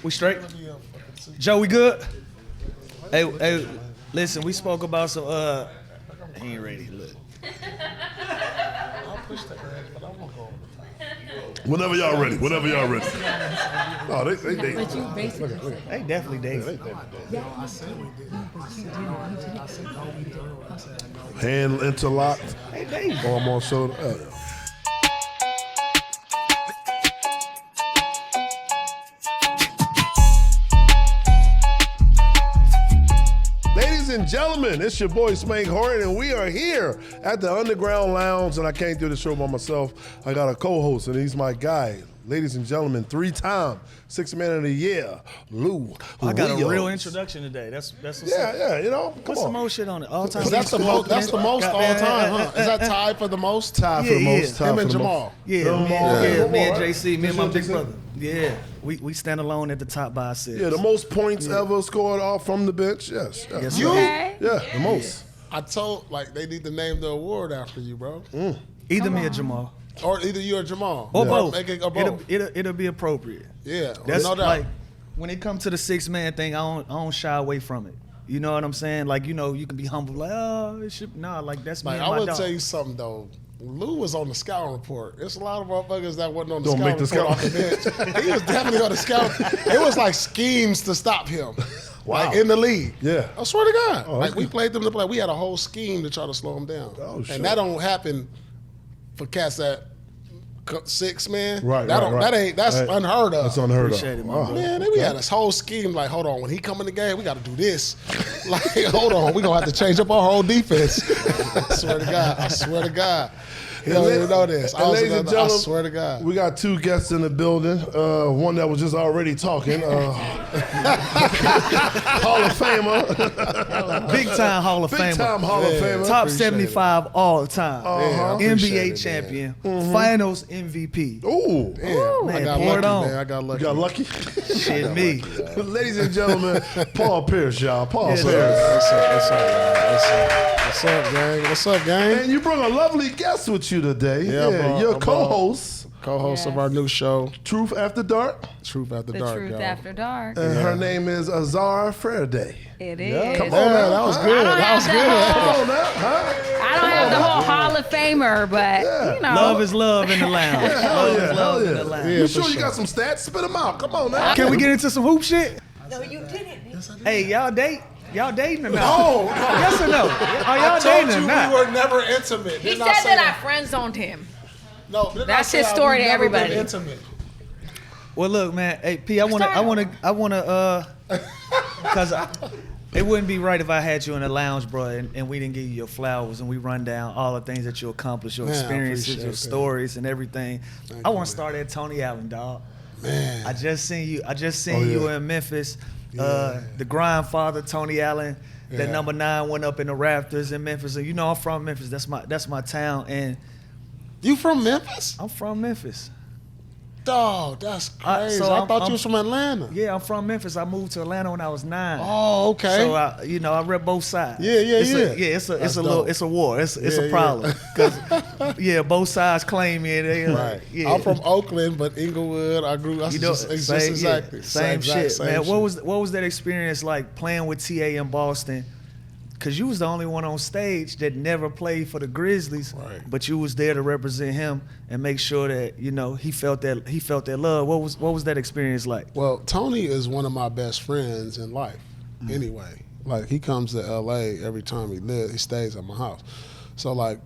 We straight? Joe, we good? Hey, listen, we spoke about some, he ain't ready, look. I'll push the edge, but I won't go over the top. Whenever y'all ready. Oh, they They definitely dating. I said we did. I said no, we do. I said no. Hand interlocked. They dating. Or I'm on shoulder. Ladies and gentlemen, it's your boy Spank Horton, and we are here at the Underground Lounge, and I can't do the show by myself. I got a co-host, and he's my guy. Ladies and gentlemen, 3-time Sixth Man of the Year, Lou. I got a real introduction today. That's what's up. Yeah, you know, Put some more shit on it. All time. That's the most all time, huh? Is that tied for the most? Tied for the most. Him and Jamal. Me and JC, me and my big brother. Yeah, we stand alone at the top by ourselves. Yeah, the most points ever scored off from the bench. Yes. You? Yeah, the most. I told, they need to name the award after you, bro. Either me or Jamal. Or either you or Jamal. Or both. Make it, or both. It'll be appropriate. Yeah, That's no doubt. like, when it comes to the 6-man thing, I don't shy away from it. You know what I'm saying? Like, you know, you can be humble, like, oh, it should, nah, like, that's me and I my would dog. tell you something, though. Lou was on the scouting report. There's a lot of motherfuckers that wasn't on the Don't make scouting the report off the bench. He was definitely on the scout. It was like schemes to stop him. Wow. Like in the league. Yeah. I swear to God. Oh, like we played them to play. We had a whole scheme to try to slow him down. Oh, sure. And that don't happen for cats that 6 man. Right, That's unheard of. That's unheard Appreciate of. it, my Wow. brother. Man, then we had this whole scheme like, hold on, when he come in the game, we got to do this. Like, hold on, we going to have to change up our whole defense. I swear to God. You don't even know this. Ladies and gentlemen, I swear to God. we got 2 guests in the building. One that was just already talking. Hall of Famer. Big time Hall of Famer. Big time Hall of Famer. Top 75 all the time. appreciate NBA it, champion. Finals MVP. Ooh. Damn, I got pour lucky, it on. man. I got lucky. You got lucky? Shit, me. Ladies and gentlemen, Paul Pierce, y'all. Paul Yes, Pierce. What's up, man? What's up, gang? What's up, gang? And you bring a lovely guest with you today. Yeah, bro. Your I'm co-host, of our new show, Truth After Dark. Truth After The Dark, Truth y'all. After Dark. And her name is Azar Farideh. It is. Come on Yeah, now. that was good. That was good. Come on now, huh? I don't have the whole Hall of Famer, but you know. Love is love in the lounge. Love is love in the lounge. Yeah, You for sure you sure. got some stats? Spit them out. Come on now. Can we get into some hoop shit? No, you didn't. Hey, y'all date? Y'all dating or not? No, Yes or no? Are y'all I told dating you or not? we were never intimate. He Didn't said I say that I friend zoned him. No, didn't I That's say his I- story we've to never been everybody. Intimate. Well, look, man. Hey, P, I wanna, cause it wouldn't be right if I had you in the lounge, bro, and we didn't give you your flowers and we run down all the things that you accomplished, your Man, I experiences, appreciate your that. stories, and everything. I want to start at Tony Allen, dog. Man. I just seen you in Memphis. The grandfather, Tony Allen. That Yeah. number 9 went up in the Raptors in Memphis. And you know I'm from Memphis. That's my town, and You from Memphis? I'm from Memphis. Dog, that's crazy. so I I'm- thought I'm- you was from Atlanta. Yeah, I'm from Memphis. I moved to Atlanta when I was 9. Oh, okay. So I rep both sides. Yeah. It's That's a little, dope. it's a war. It's Yeah, a problem. 'Cause, both sides claim me. They Right. yeah. I'm from Oakland, but Inglewood. I grew up. You know, Exactly. same shit, Same man. shit. What was that experience like playing with TA in Boston? Cause you was the only one on stage that never played for the Grizzlies, Right. but you was there to represent him and make sure that he felt that love. What was that experience like? Well, Tony is one of my best friends in life. Anyway, like he comes to LA every time he stays at my house. So like,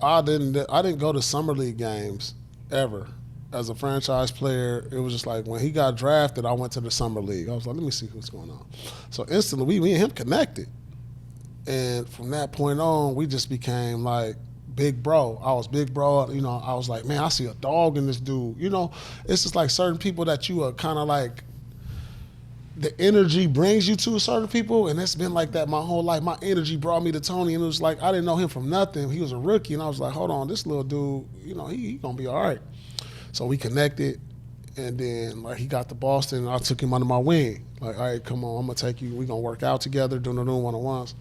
I didn't go to summer league games ever. As a franchise player, it was just like when he got drafted, I went to the summer league. I was like, let me see what's going on. So instantly, me and him connected. And from that point on, we just became like big bro. I was big bro. I was like, man, I see a dog in this dude. It's just like certain people that you are kind of like, the energy brings you to certain people. And it's been like that my whole life. My energy brought me to Tony. And it was like, I didn't know him from nothing. He was a rookie. And I was like, hold on, this little dude, he going to be all right. So we connected. And then like he got to Boston and I took him under my wing. Like, all right, come on, I'm going to take you. We're going to work out together, doing one-on-ones.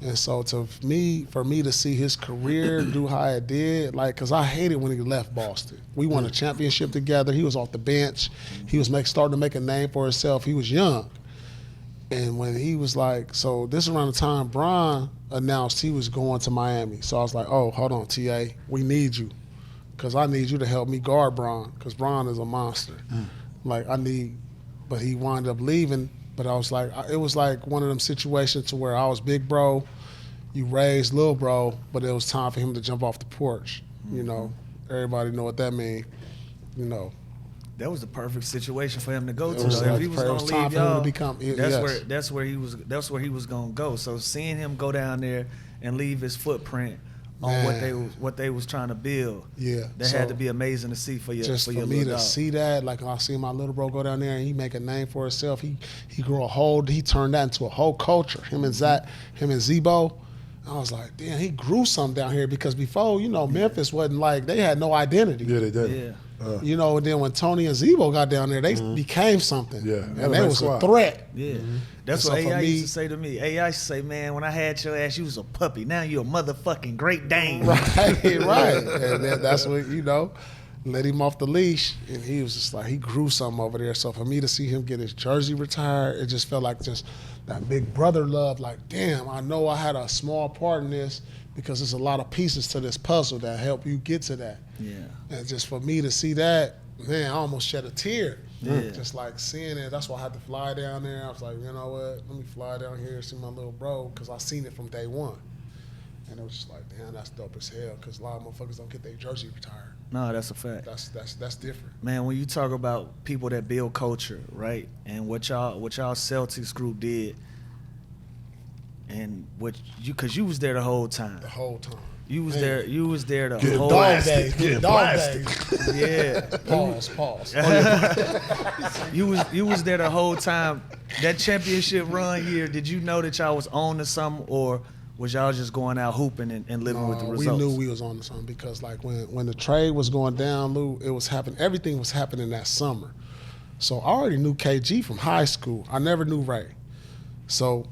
And so for me to see his career do how it did, like, cause I hated when he left Boston. We won a championship together. He was off the bench. He was starting to make a name for himself. He was young. And when he was like, so this is around the time Bron announced he was going to Miami. So I was like, oh, hold on, TA, we need you. Cause I need you to help me guard Bron, cause Bron is a monster. Like but he wound up leaving. But I was like, it was like one of them situations to where I was big bro, you raised little bro, but it was time for him to jump off the porch. You know, everybody know what that means. You know, that was the perfect situation for him to go to. was So like if he was the gonna first time leave for him to y'all, become- that's where he was gonna go. So seeing him go down there and leave his footprint on Man. what they was trying to build, Yeah, that so had to be amazing to see for your just for your me little to dog. see that, like I see my little bro go down there and he make a name for himself. He he turned that into a whole culture. Him and Zebo. I was like, damn, he grew something down here because before, you know, Memphis wasn't like, they had no identity. Yeah, they did. Yeah. You know, and then when Tony and Zebo got down there, they became something. Yeah, And they was squad. a threat. Yeah, that's And what so for AI me- used to say to me. AI used to say, "Man, when I had your ass, you was a puppy. Now you're a motherfucking Great Dane." Right. And then that's what, you know, let him off the leash. And he was just like, he grew something over there. So for me to see him get his jersey retired, it just felt like just that big brother love. Like, damn, I know I had a small part in this because there's a lot of pieces to this puzzle that help you get to that. Yeah. And just for me to see that, man, I almost shed a tear. Yeah. Just like seeing it. That's why I had to fly down there. I was like, you know what? Let me fly down here and see my little bro because I seen it from day one. And it was just like, damn, that's dope as hell because a lot of motherfuckers don't get their jersey retired. No, that's a fact. That's different. Man, when you talk about people that build culture, right, and what y'all Celtics group did, and because you was there the whole time. The whole time. You was Man. there. You was there the Getting whole. blasted. Dog days. Getting Dog blasted. days. Yeah. Pause. You was there the whole time. That championship run year, did you know that y'all was on to something, or was y'all just going out hooping and living with the We results? knew we was on to something because like when the trade was going down, Lou, it was happening. Everything was happening that summer. So I already knew KG from high school. I never knew Ray. So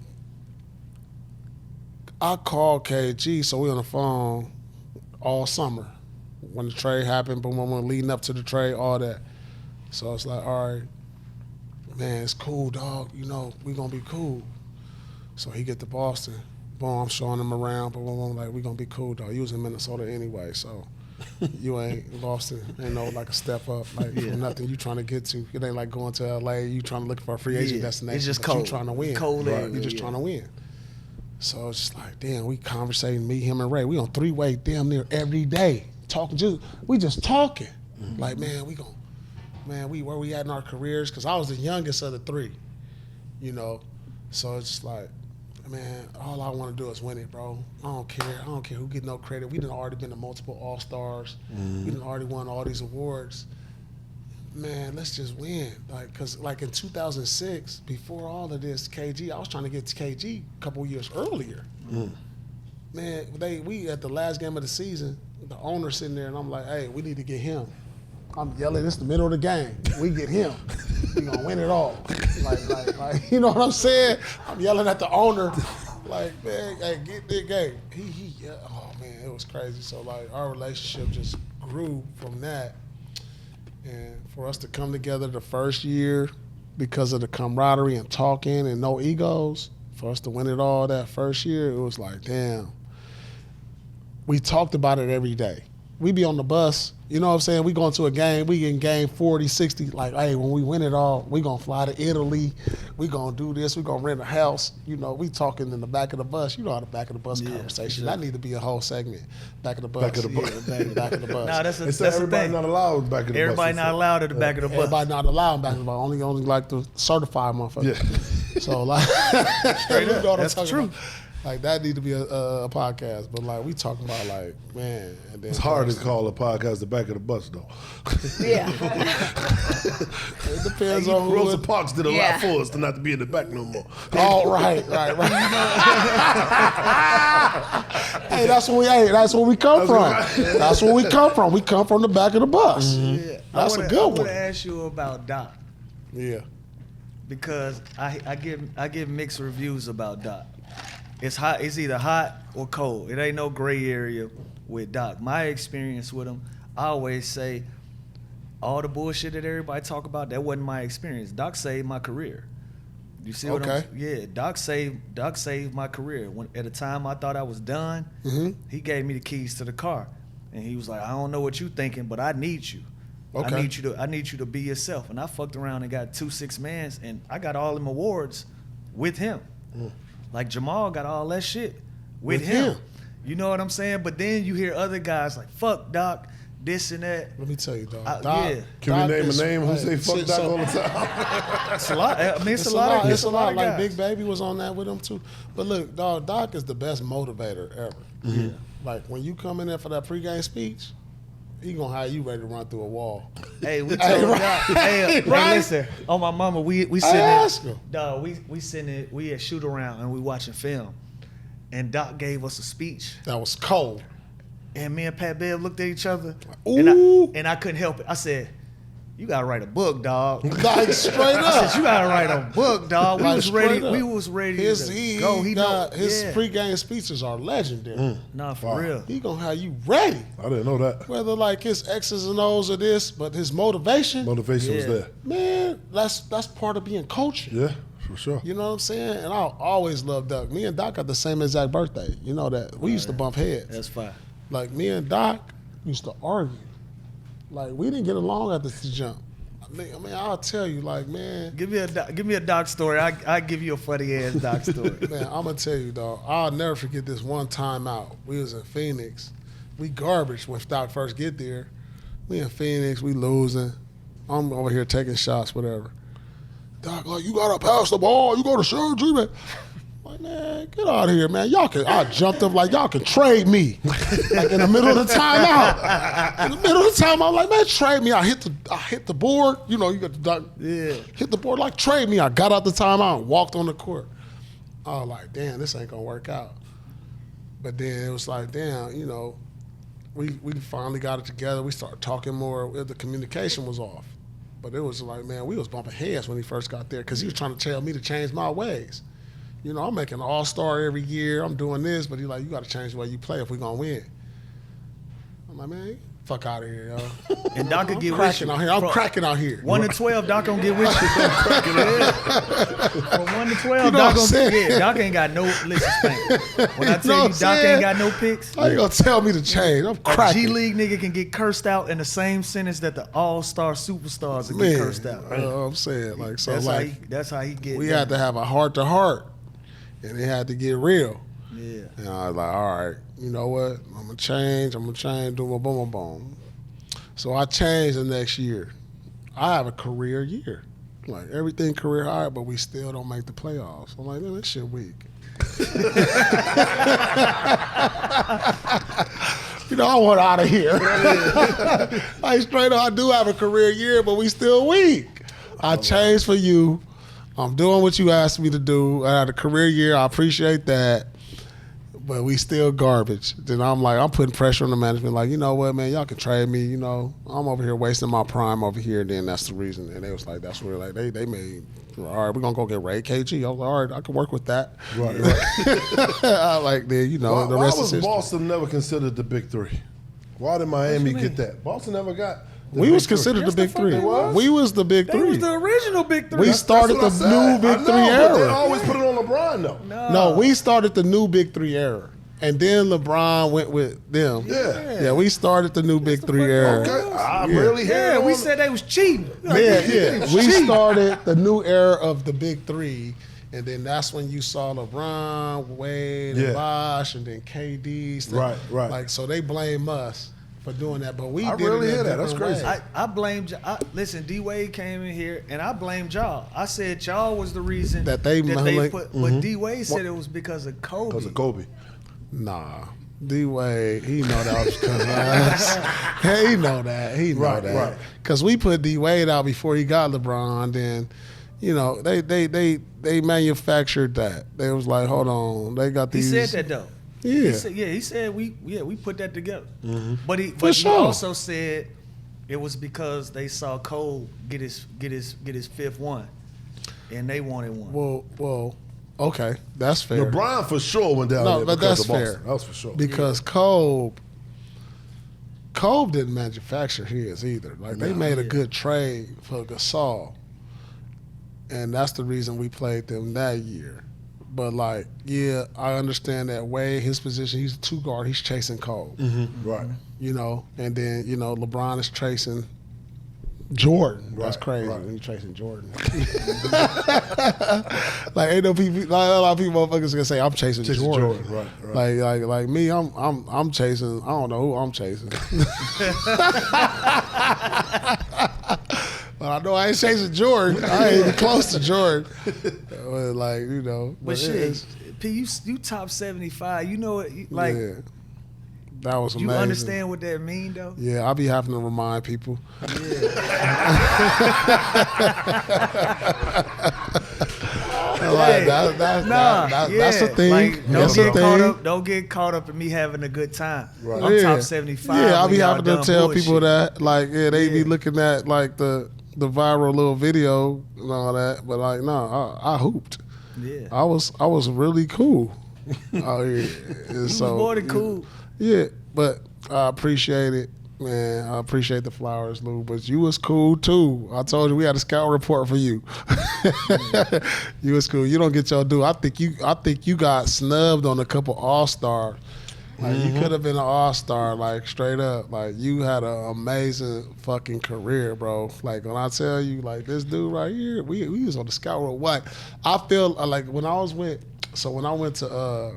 I called KG, so we on the phone all summer. When the trade happened, but when we were leading up to the trade, all that. So I was like, all right, man, it's cool, dog. You know, we gonna be cool. So he get to Boston. Boom, I'm showing him around, but I'm like, we gonna be cool, dog. You was in Minnesota anyway, so you ain't in Boston. Ain't no like a step up, like from nothing you trying to get to. It ain't like going to LA. You trying to look for a free agent destination. It's just but cold. You trying to win. Cold area, You just yeah. trying to win. So it's just like, damn, we conversating, me, him, and Ray. We on three-way damn near every day. Talking, we just talking. Like, man, where we at in our careers? Because I was the youngest of the three, you know. So it's just like, man, all I want to do is win it, bro. I don't care who get no credit. We done already been to multiple All-Stars. We done already won all these awards. Man, let's just win. Like, cause like in 2006, before all of this, KG, I was trying to get to KG a couple years earlier. Man, we at the last game of the season, the owner sitting there, and I'm like, hey, we need to get him. I'm yelling, it's the middle of the game. We get him. We gonna win it all. Like, you know what I'm saying? I'm yelling at the owner, like, man, hey, get the game. Yeah, oh man, it was crazy. So like, our relationship just grew from that. And for us to come together the first year because of the camaraderie and talking and no egos, for us to win it all that first year, it was like, damn. We talked about it every day. We be on the bus, you know what I'm saying? We going to a game, we in game 40, 60, like, hey, when we win it all, we gonna fly to Italy, we gonna do this, we gonna rent a house. You know, we talking in the back of the bus. You know how the back of the bus conversation. That need to be a whole segment. Back of the bus. Back of the bus. Back of the bus. Nah, that's They said the everybody thing. not allowed back in the bus. Everybody they not said. allowed at the back of the bus. Everybody not allowed back of the bus. Only like the certified motherfuckers. Yeah. So like, Straight you up. know what I'm That's talking true. about. Like that need to be a podcast, but like we talking about like, man. And then It's hard to call a podcast the back of the bus, though. Yeah. It depends on who. Rosa Parks did a lot Yeah. for us to not to be in the back no more. Oh, right. Hey, that's where we come from. That's where we come from. We come from the back of the bus. Yeah. That's a good I one. want to ask you about Doc Yeah. because I give mixed reviews about Doc. It's hot. It's either hot or cold. It ain't no gray area with Doc. My experience with him, I always say, all the bullshit that everybody talk about, that wasn't my experience. Doc saved my career. You see what I'm saying? Yeah, Doc saved my career. When at a time I thought I was done, he gave me the keys to the car, and he was like, "I don't know what you thinking, but I need you. Okay. I need you to be yourself." And I fucked around and got 2 6-mans, and I got all them awards with him. Like Jamal got all that shit with him. You know what I'm saying? But then you hear other guys like, "Fuck Doc, this and that." Let me tell you, dog. Yeah. Can we name a name who say fuck Doc all the time? It's a lot. I mean, it's a lot. Like guys. Big Baby was on that with him too. But look, dog, Doc is the best motivator ever. Yeah. Like when you come in there for that pregame speech, he gonna have you ready to run through a wall. Hey, we told Doc. Hey, listen. On my mama, we sitting there. Dog, we sitting there. We at shoot around and we watching film, and Doc gave us a speech. That was cold. And me and Pat Bev looked at each other, Ooh. and I couldn't help it. I said, "You gotta write a book, dog." Like straight up. I said, "You gotta write a book, dog." We Like, was straight ready. up. We was ready to He go. got his yeah. pregame speeches are legendary. Nah, for real. He gonna have you ready. I didn't know that. Whether like his X's and O's or this, but his motivation, Motivation was Yeah. there. man, that's part of being coaching. Yeah, for sure. You know what I'm saying? And I always loved Doc. Me and Doc got the same exact birthday. You know that. We used to bump heads. That's fine. Like me and Doc used to argue. Like we didn't get along at the jump. I mean, I'll tell you, like, man, Give me a Doc story. I give you a funny ass Doc story. man, I'm gonna tell you, dog. I'll never forget this one time out. We was in Phoenix. We garbage when Doc first get there. We in Phoenix. We losing. I'm over here taking shots, whatever. Doc, like, you gotta pass the ball. You go to surgery, man. Like, man, get out of here, man. I jumped up like, y'all can trade me. Like in the middle of the timeout. In the middle of the timeout, I'm like, man, trade me. I hit the board. You know, you got the Doc. Yeah. Hit the board, like, trade me. I got out the timeout and walked on the court. I was like, damn, this ain't gonna work out. But then it was like, damn, you know, we finally got it together. We started talking more. The communication was off. But it was like, man, we was bumping heads when he first got there because he was trying to tell me to change my ways. You know, I'm making an all-star every year. I'm doing this, but he's like, you got to change the way you play if we're going to win. I'm like, man, fuck out of here, yo. And Doc could get with cracking you. out here. I'm cracking out here. 1 to 12, Doc gonna get with you. From 1 to 12, You know Doc what I'm gonna saying? get. Doc ain't got no. Listen, Spank. When I You know tell what you I'm Doc saying? ain't got no picks, How you going to tell me to change? I'm a cracking. G League nigga can get cursed out in the same sentence that the all-star superstars can Man, get cursed out. you know what I'm saying? Like, so, That's like, that's how he get. we down. had to have a heart-to-heart, and it had to get real. Yeah. And I was like, all right, you know what? I'm going to change, do my boom, boom, boom. So I changed the next year. I have a career year. Like, everything career high, but we still don't make the playoffs. I'm like, man, this shit weak. You know, I want out of here. Like, straight up, I do have a career year, but we still weak. I changed for you. I'm doing what you asked me to do. I had a career year. I appreciate that. But we still garbage. Then I'm like, I'm putting pressure on the management. Like, you know what, man, y'all can trade me. You know, I'm over here wasting my prime over here. Then that's the reason. And they was like, that's where like they made. All right, we're gonna go get Ray KG. I was like, all right, I can work with that. Right. I like then, you know, the Why rest is was history. Boston never considered the big three? Why did Miami get that? Boston never got. We was considered the big the fuck three. they was. We was the big They three. was the original big three. We started That's the what I new said. big I know, three but they era. always put it on LeBron though. No, we started the new big three era. And then LeBron went with them. Yeah. We started the new big three era. Okay, I really hear Yeah, it we on- said they was cheating. Yeah. We started the new era of the big three. And then that's when you saw LeBron, Wade, Yeah. and Bosh, and then KD. Right. Like, so they blame us for doing that, but we I did really it a hear that. That's different crazy. way. I blamed. Listen, D Wade came in here, and I blamed y'all. I said y'all was the reason That they put. But D Wade said it was because of Kobe. Because of Kobe. Nah. D-Wade, he know that was because of us. He know that. He know Right, that. right. Because we put D-Wade out before he got LeBron. Then, you know, they manufactured that. They was like, hold on. They got He these. said that though. Yeah. He said we put that together. But he sure. also said it was because they saw Cole get his fifth one, and they wanted one. Well, Okay, that's fair. LeBron for sure went down No, there but because that's of Boston. fair. That was for sure. Because Kobe didn't manufacture his either. Like they made a good trade for Gasol, and that's the reason we played them that year. But like, yeah, I understand that Wade, his position, he's a 2 guard. He's chasing Kobe, Right. you know, and then you know LeBron is chasing Jordan. That's Right, crazy right. when you're chasing Jordan. Like ain't no people, like, a lot of people motherfuckers gonna say I'm chasing Jordan. Right, right. Like me, I'm chasing. I don't know who I'm chasing. But I know I ain't chasing Jordan. I ain't even close to Jordan. But like you know, But shit, P, you top 75. You know it. Like yeah, that was you amazing. understand what that mean though? Yeah, I be having to remind people. Like, that's a thing. Like, That's a thing. Don't get caught up in me having a good time. Right. I'm Yeah. top 75. Yeah, I'll when be y'all having to done tell bullshit. people that. Like, yeah, they be Yeah. looking at like the viral little video and all that. But like, no, I hooped. Yeah. I was really cool out here. And You was more than cool. Yeah, but I appreciate it, man. I appreciate the flowers, Lou. But you was cool too. I told you we had a scout report for you. You was cool. You don't get your due. I think you got snubbed on a couple All-Stars. Like you could have been an All-Star, like straight up. Like you had an amazing fucking career, bro. Like when I tell you, like this dude right here, we was on the scout report. What I feel like when I went to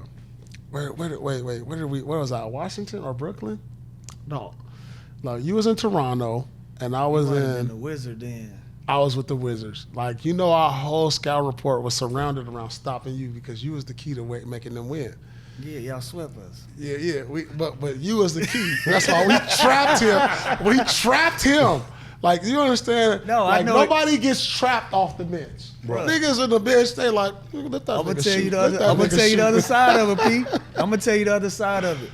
where was I? Washington or Brooklyn? No, you was in Toronto, and I was in the Wizard then. I was with the Wizards. Like, you know, our whole scout report was surrounded around stopping you because you was the key to making them win. Yeah, y'all swept us. Yeah. But you was the key. That's why we trapped him. We trapped him. Like, you understand? No, I like, know nobody gets trapped off the bench. Right. Niggas in the bench, they like, let that I'm gonna nigga tell shoot. you the Let other. that I'm gonna nigga tell you the shoot. other side of it, P. I'm gonna tell you the other side of it.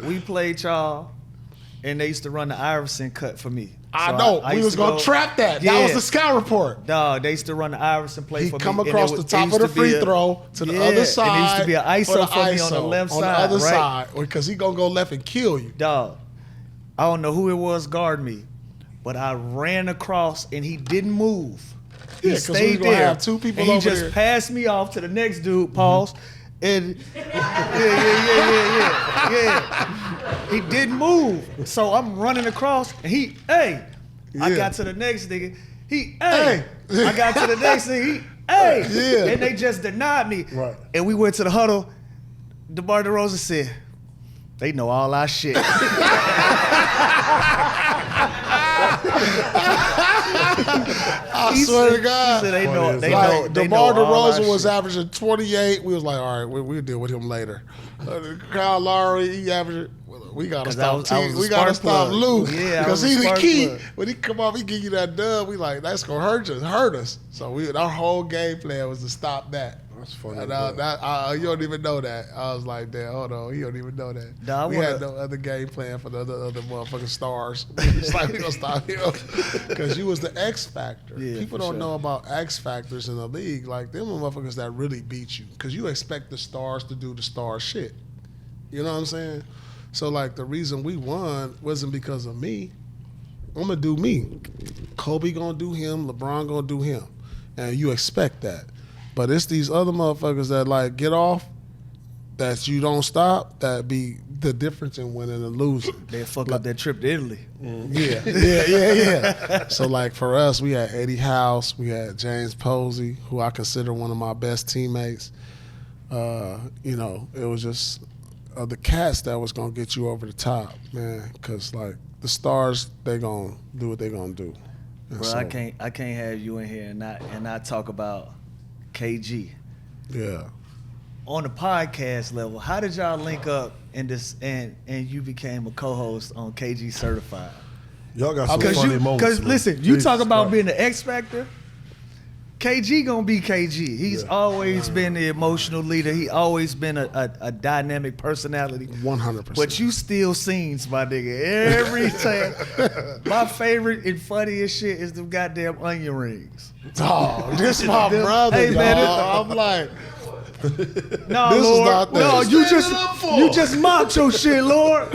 We played y'all, and they used to run the Iverson cut for me. I So know. I We used was to going to go- trap that. Yeah. That was the scout report. Dog, they used to run the Iverson play He for me. come and across it the was- top it of used the to free be a- throw to the Yeah, other side. and it used to be an ISO for me on the left on side, the other right? side, because he gonna go left and kill you. Dog, I don't know who it was guarding me, but I ran across and he didn't move. He Yeah, 'cause we stayed gonna there. have two people and he over just there. passed me off to the next dude. Pause. And yeah. He didn't move, so I'm running across, and I Yeah. got to the next nigga. Hey. I got to the next nigga. Yeah. And they just denied me. Right. And we went to the huddle. DeMar DeRozan said, "They know all our shit." I swear to God. He said, "They know. They Like, know. They DeMar know all our DeRozan was shit." averaging 28. We was like, all right, we'll deal with him later. Kyle Lowry, he averaged. We gotta 'Cause stop. I was T. the We gotta spark stop plug. Lou. Yeah, I because was he's the the spark key. plug. When he come off, he give you that dub. We like that's gonna hurt us. So our whole game plan was to stop that. That's funny. And bro. you don't even know that. I was like, damn, hold on, you don't even know that. Nah, I we wanna- had no other game plan for the other motherfucking stars. It's like we gonna stop him because you was the X factor. Yeah, People for don't sure. know about X factors in the league. Like them are motherfuckers that really beat you because you expect the stars to do the star shit. You know what I'm saying? So like the reason we won wasn't because of me. I'm gonna do me. Kobe gonna do him. LeBron gonna do him, and you expect that. But it's these other motherfuckers that like get off, that you don't stop. That be the difference in winning and losing. They fuck up that trip to Italy. Yeah. So like for us, we had Eddie House, we had James Posey, who I consider one of my best teammates. You know, it was just the cats that was gonna get you over the top, man. Because like the stars, they gonna do what they gonna do. And Bro, so, I can't have you in here and not talk about KG. Yeah. On the podcast level, how did y'all link up in this and you became a co-host on KG Certified? Y'all got some Because funny moments. because man. listen, you Jesus talk about Christ. being the X Factor. KG gonna be KG. He's always been the emotional leader. He always been a dynamic personality. 100%. But you steal scenes, my nigga. Every time. My favorite and funniest shit is the goddamn onion rings. Dog, this my brother, Hey, man, dog. I'm like, No, this Lord. is not that. No, Stand you just mocked your shit, Lord.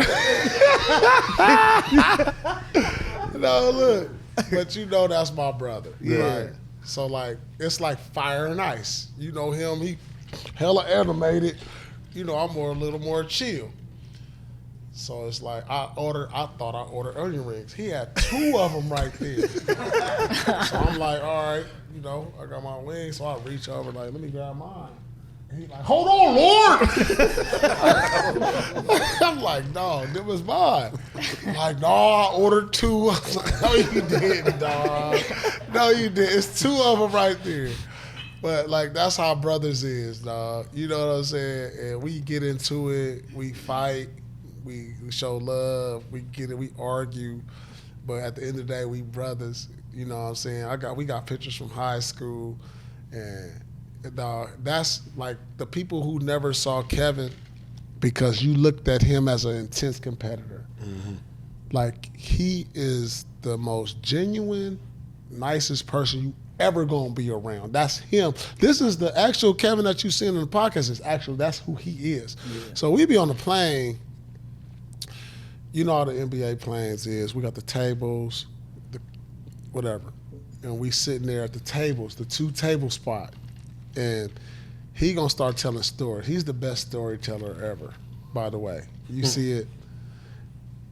no, look. But you know that's my brother. Yeah. Right? So, like, it's like fire and ice. You know him, he hella animated. You know, I'm a little more chill. So it's like I thought I ordered onion rings. He had 2 of them right there. So I'm like, all right, you know, I got my wings. So I reach over, like, let me grab mine. And he's like, hold on, Lord. I'm like, dog, that was mine. Like, no, I ordered 2. I was like, no, you didn't, dog. No, you didn't. It's 2 of them right there. But, like, that's how brothers is, dog. You know what I'm saying? And we get into it. We fight. We show love. We get it. We argue. But at the end of the day, we brothers. You know what I'm saying? We got pictures from high school. And, dog, that's, like, the people who never saw Kevin because you looked at him as an intense competitor. Mm-hmm. Like, he is the most genuine, nicest person you ever gonna be around. That's him. This is the actual Kevin that you seen in the podcast. That's who he is. Yeah. So we be on the plane. You know how the NBA planes is. We got the tables, whatever. And we sitting there at the tables, the 2 table spot. And he gonna start telling stories. He's the best storyteller ever, by the way. You see it.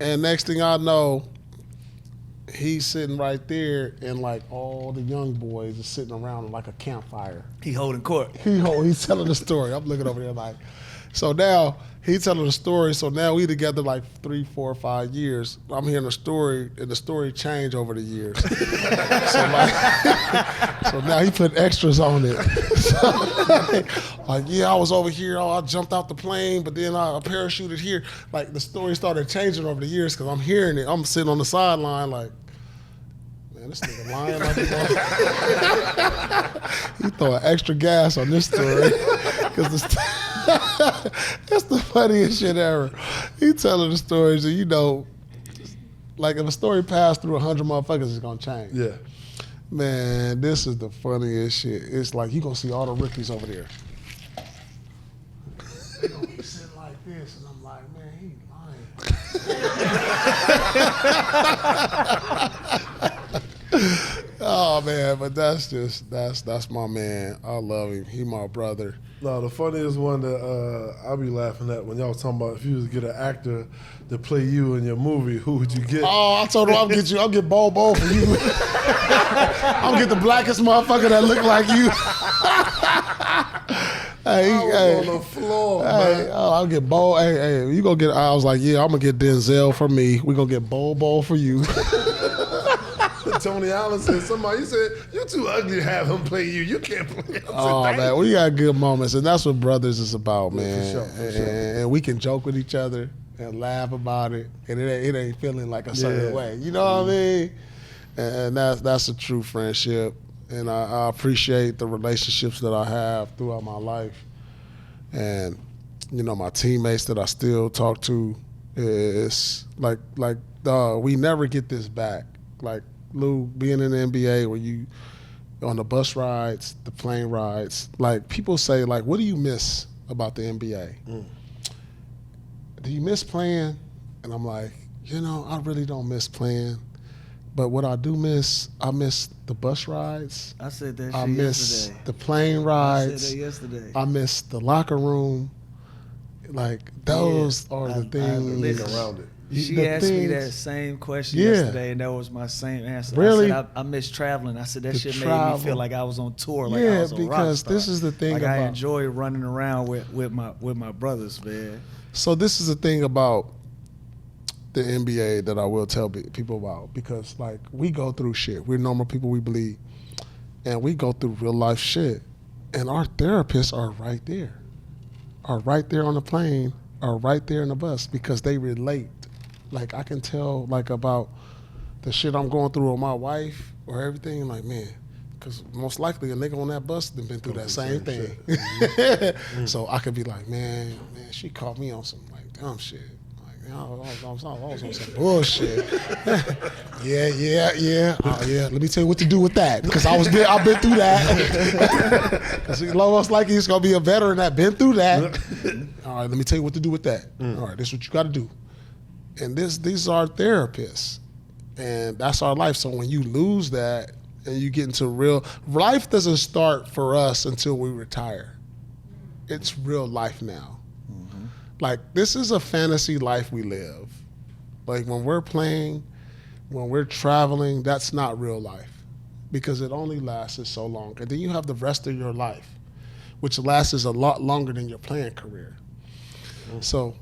And next thing I know, he's sitting right there, and like all the young boys are sitting around like a campfire. He holding court. He's telling the story. I'm looking over there like, so now he's telling the story. So now we together like 3, 4, 5 years. I'm hearing the story, and the story changed over the years. so now he put extras on it. So, like, yeah, I was over here. Oh, I jumped out the plane, but then I parachuted here. Like, the story started changing over the years because I'm hearing it. I'm sitting on the sideline like, man, this nigga lying like he throwing extra gas on this story because that's the funniest shit ever. He telling the stories, and you know, like if a story passed through 100 motherfuckers, it's gonna change. Yeah. Man, this is the funniest shit. It's like you gonna see all the rookies over there. They gonna be sitting like this, and I'm like, man, he lying. Oh man, but that's my man. I love him. He my brother. No, the funniest one that I'll be laughing at when y'all was talking about if you was to get an actor to play you in your movie, who would you get? Oh, I told him I'll get Bobo for you. I'll get the blackest motherfucker that look like you. Hey, on the floor, man. I'll get Bo. Hey, you gonna get? I was like, yeah, I'm gonna get Denzel for me. We gonna get Bobo for you. Tony Allen said somebody said you're too ugly to have him play you. You can't play him. Oh man, we got good moments, and that's what brothers is about, man. For sure. And we can joke with each other and laugh about it, and it ain't feeling like a certain way. You know what I mean? And that's a true friendship, and I appreciate the relationships that I have throughout my life, and you know my teammates that I still talk to. It's like we never get this back. Like Lou, being in the NBA, where you on the bus rides, the plane rides, like people say, like, what do you miss about the NBA? Do you miss playing? And I'm like, you know, I really don't miss playing. But what I do miss, I miss the bus rides. I said that shit I miss yesterday. the plane rides. I said that yesterday. I miss the locker room. Like, those are the things. Listen, around it. She the asked me that things- same question Yeah. yesterday, and that was my same answer. Really? I said, I miss traveling. I said, that The shit made travel. me feel like I was on tour, like I Yeah, was on because Rockstar. this is the thing like about. I enjoy running around with my brothers, man. So this is the thing about the NBA that I will tell people about, because like we go through shit. We're normal people, we bleed, and we go through real life shit. And our therapists are right there on the plane, are right there in the bus, because they relate. Like I can tell like about the shit I'm going through with my wife or everything. Like, man, because most likely a nigga on that bus done been through that same thing. So I could be like, man, she caught me on some like dumb shit. Like, I was on some bullshit. yeah. Let me tell you what to do with that, because I've been through that. Because most likely it's gonna be a veteran that been through that. All right, let me tell you what to do with that. All right, this is what you got to do. And these are therapists, and that's our life. So when you lose that and you get into real life, doesn't start for us until we retire. It's real life now. Mm-hmm. Like, this is a fantasy life we live. Like, when we're playing, when we're traveling, that's not real life, because it only lasts so long. And then you have the rest of your life, which lasts a lot longer than your playing career. Mm-hmm. So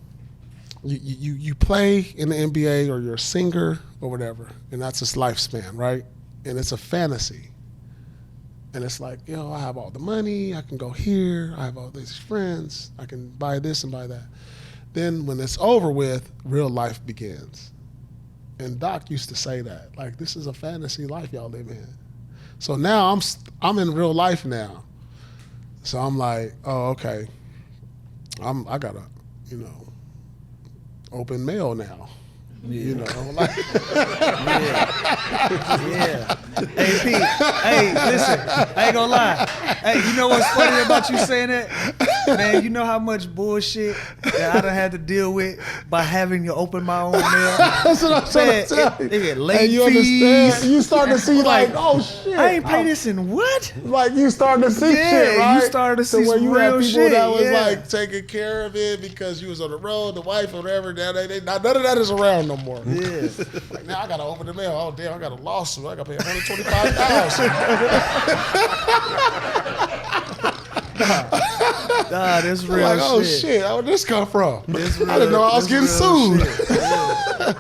you play in the NBA, or you're a singer or whatever, and that's its lifespan, right? And it's a fantasy. And it's like, I have all the money, I can go here, I have all these friends, I can buy this and buy that. Then when it's over with, real life begins. And Doc used to say that, like, this is a fantasy life y'all live in. So now I'm in real life now. So I'm like, oh, okay, I gotta, open mail now. Yeah. Like yeah. Hey, Pete. Hey, listen. I ain't gonna lie. Hey, you know what's funny about you saying that? Man, you know how much bullshit that I done had to deal with by having to open my own mail? That's what I'm trying to tell you. They get late and you fees. understand? You start to see like, oh shit. I ain't pay this in what? Like, you starting to see shit, right? You started to see where some you real had people shit. that was like taking care of it because you was on the road, the wife or whatever. None of that is around no more. Yeah. Like, now I gotta open the mail. Oh damn, I got a lawsuit. I gotta pay $125,000. Nah, this real like, oh shit. shit, where'd this come from? I Real, didn't know I was getting sued. Yeah.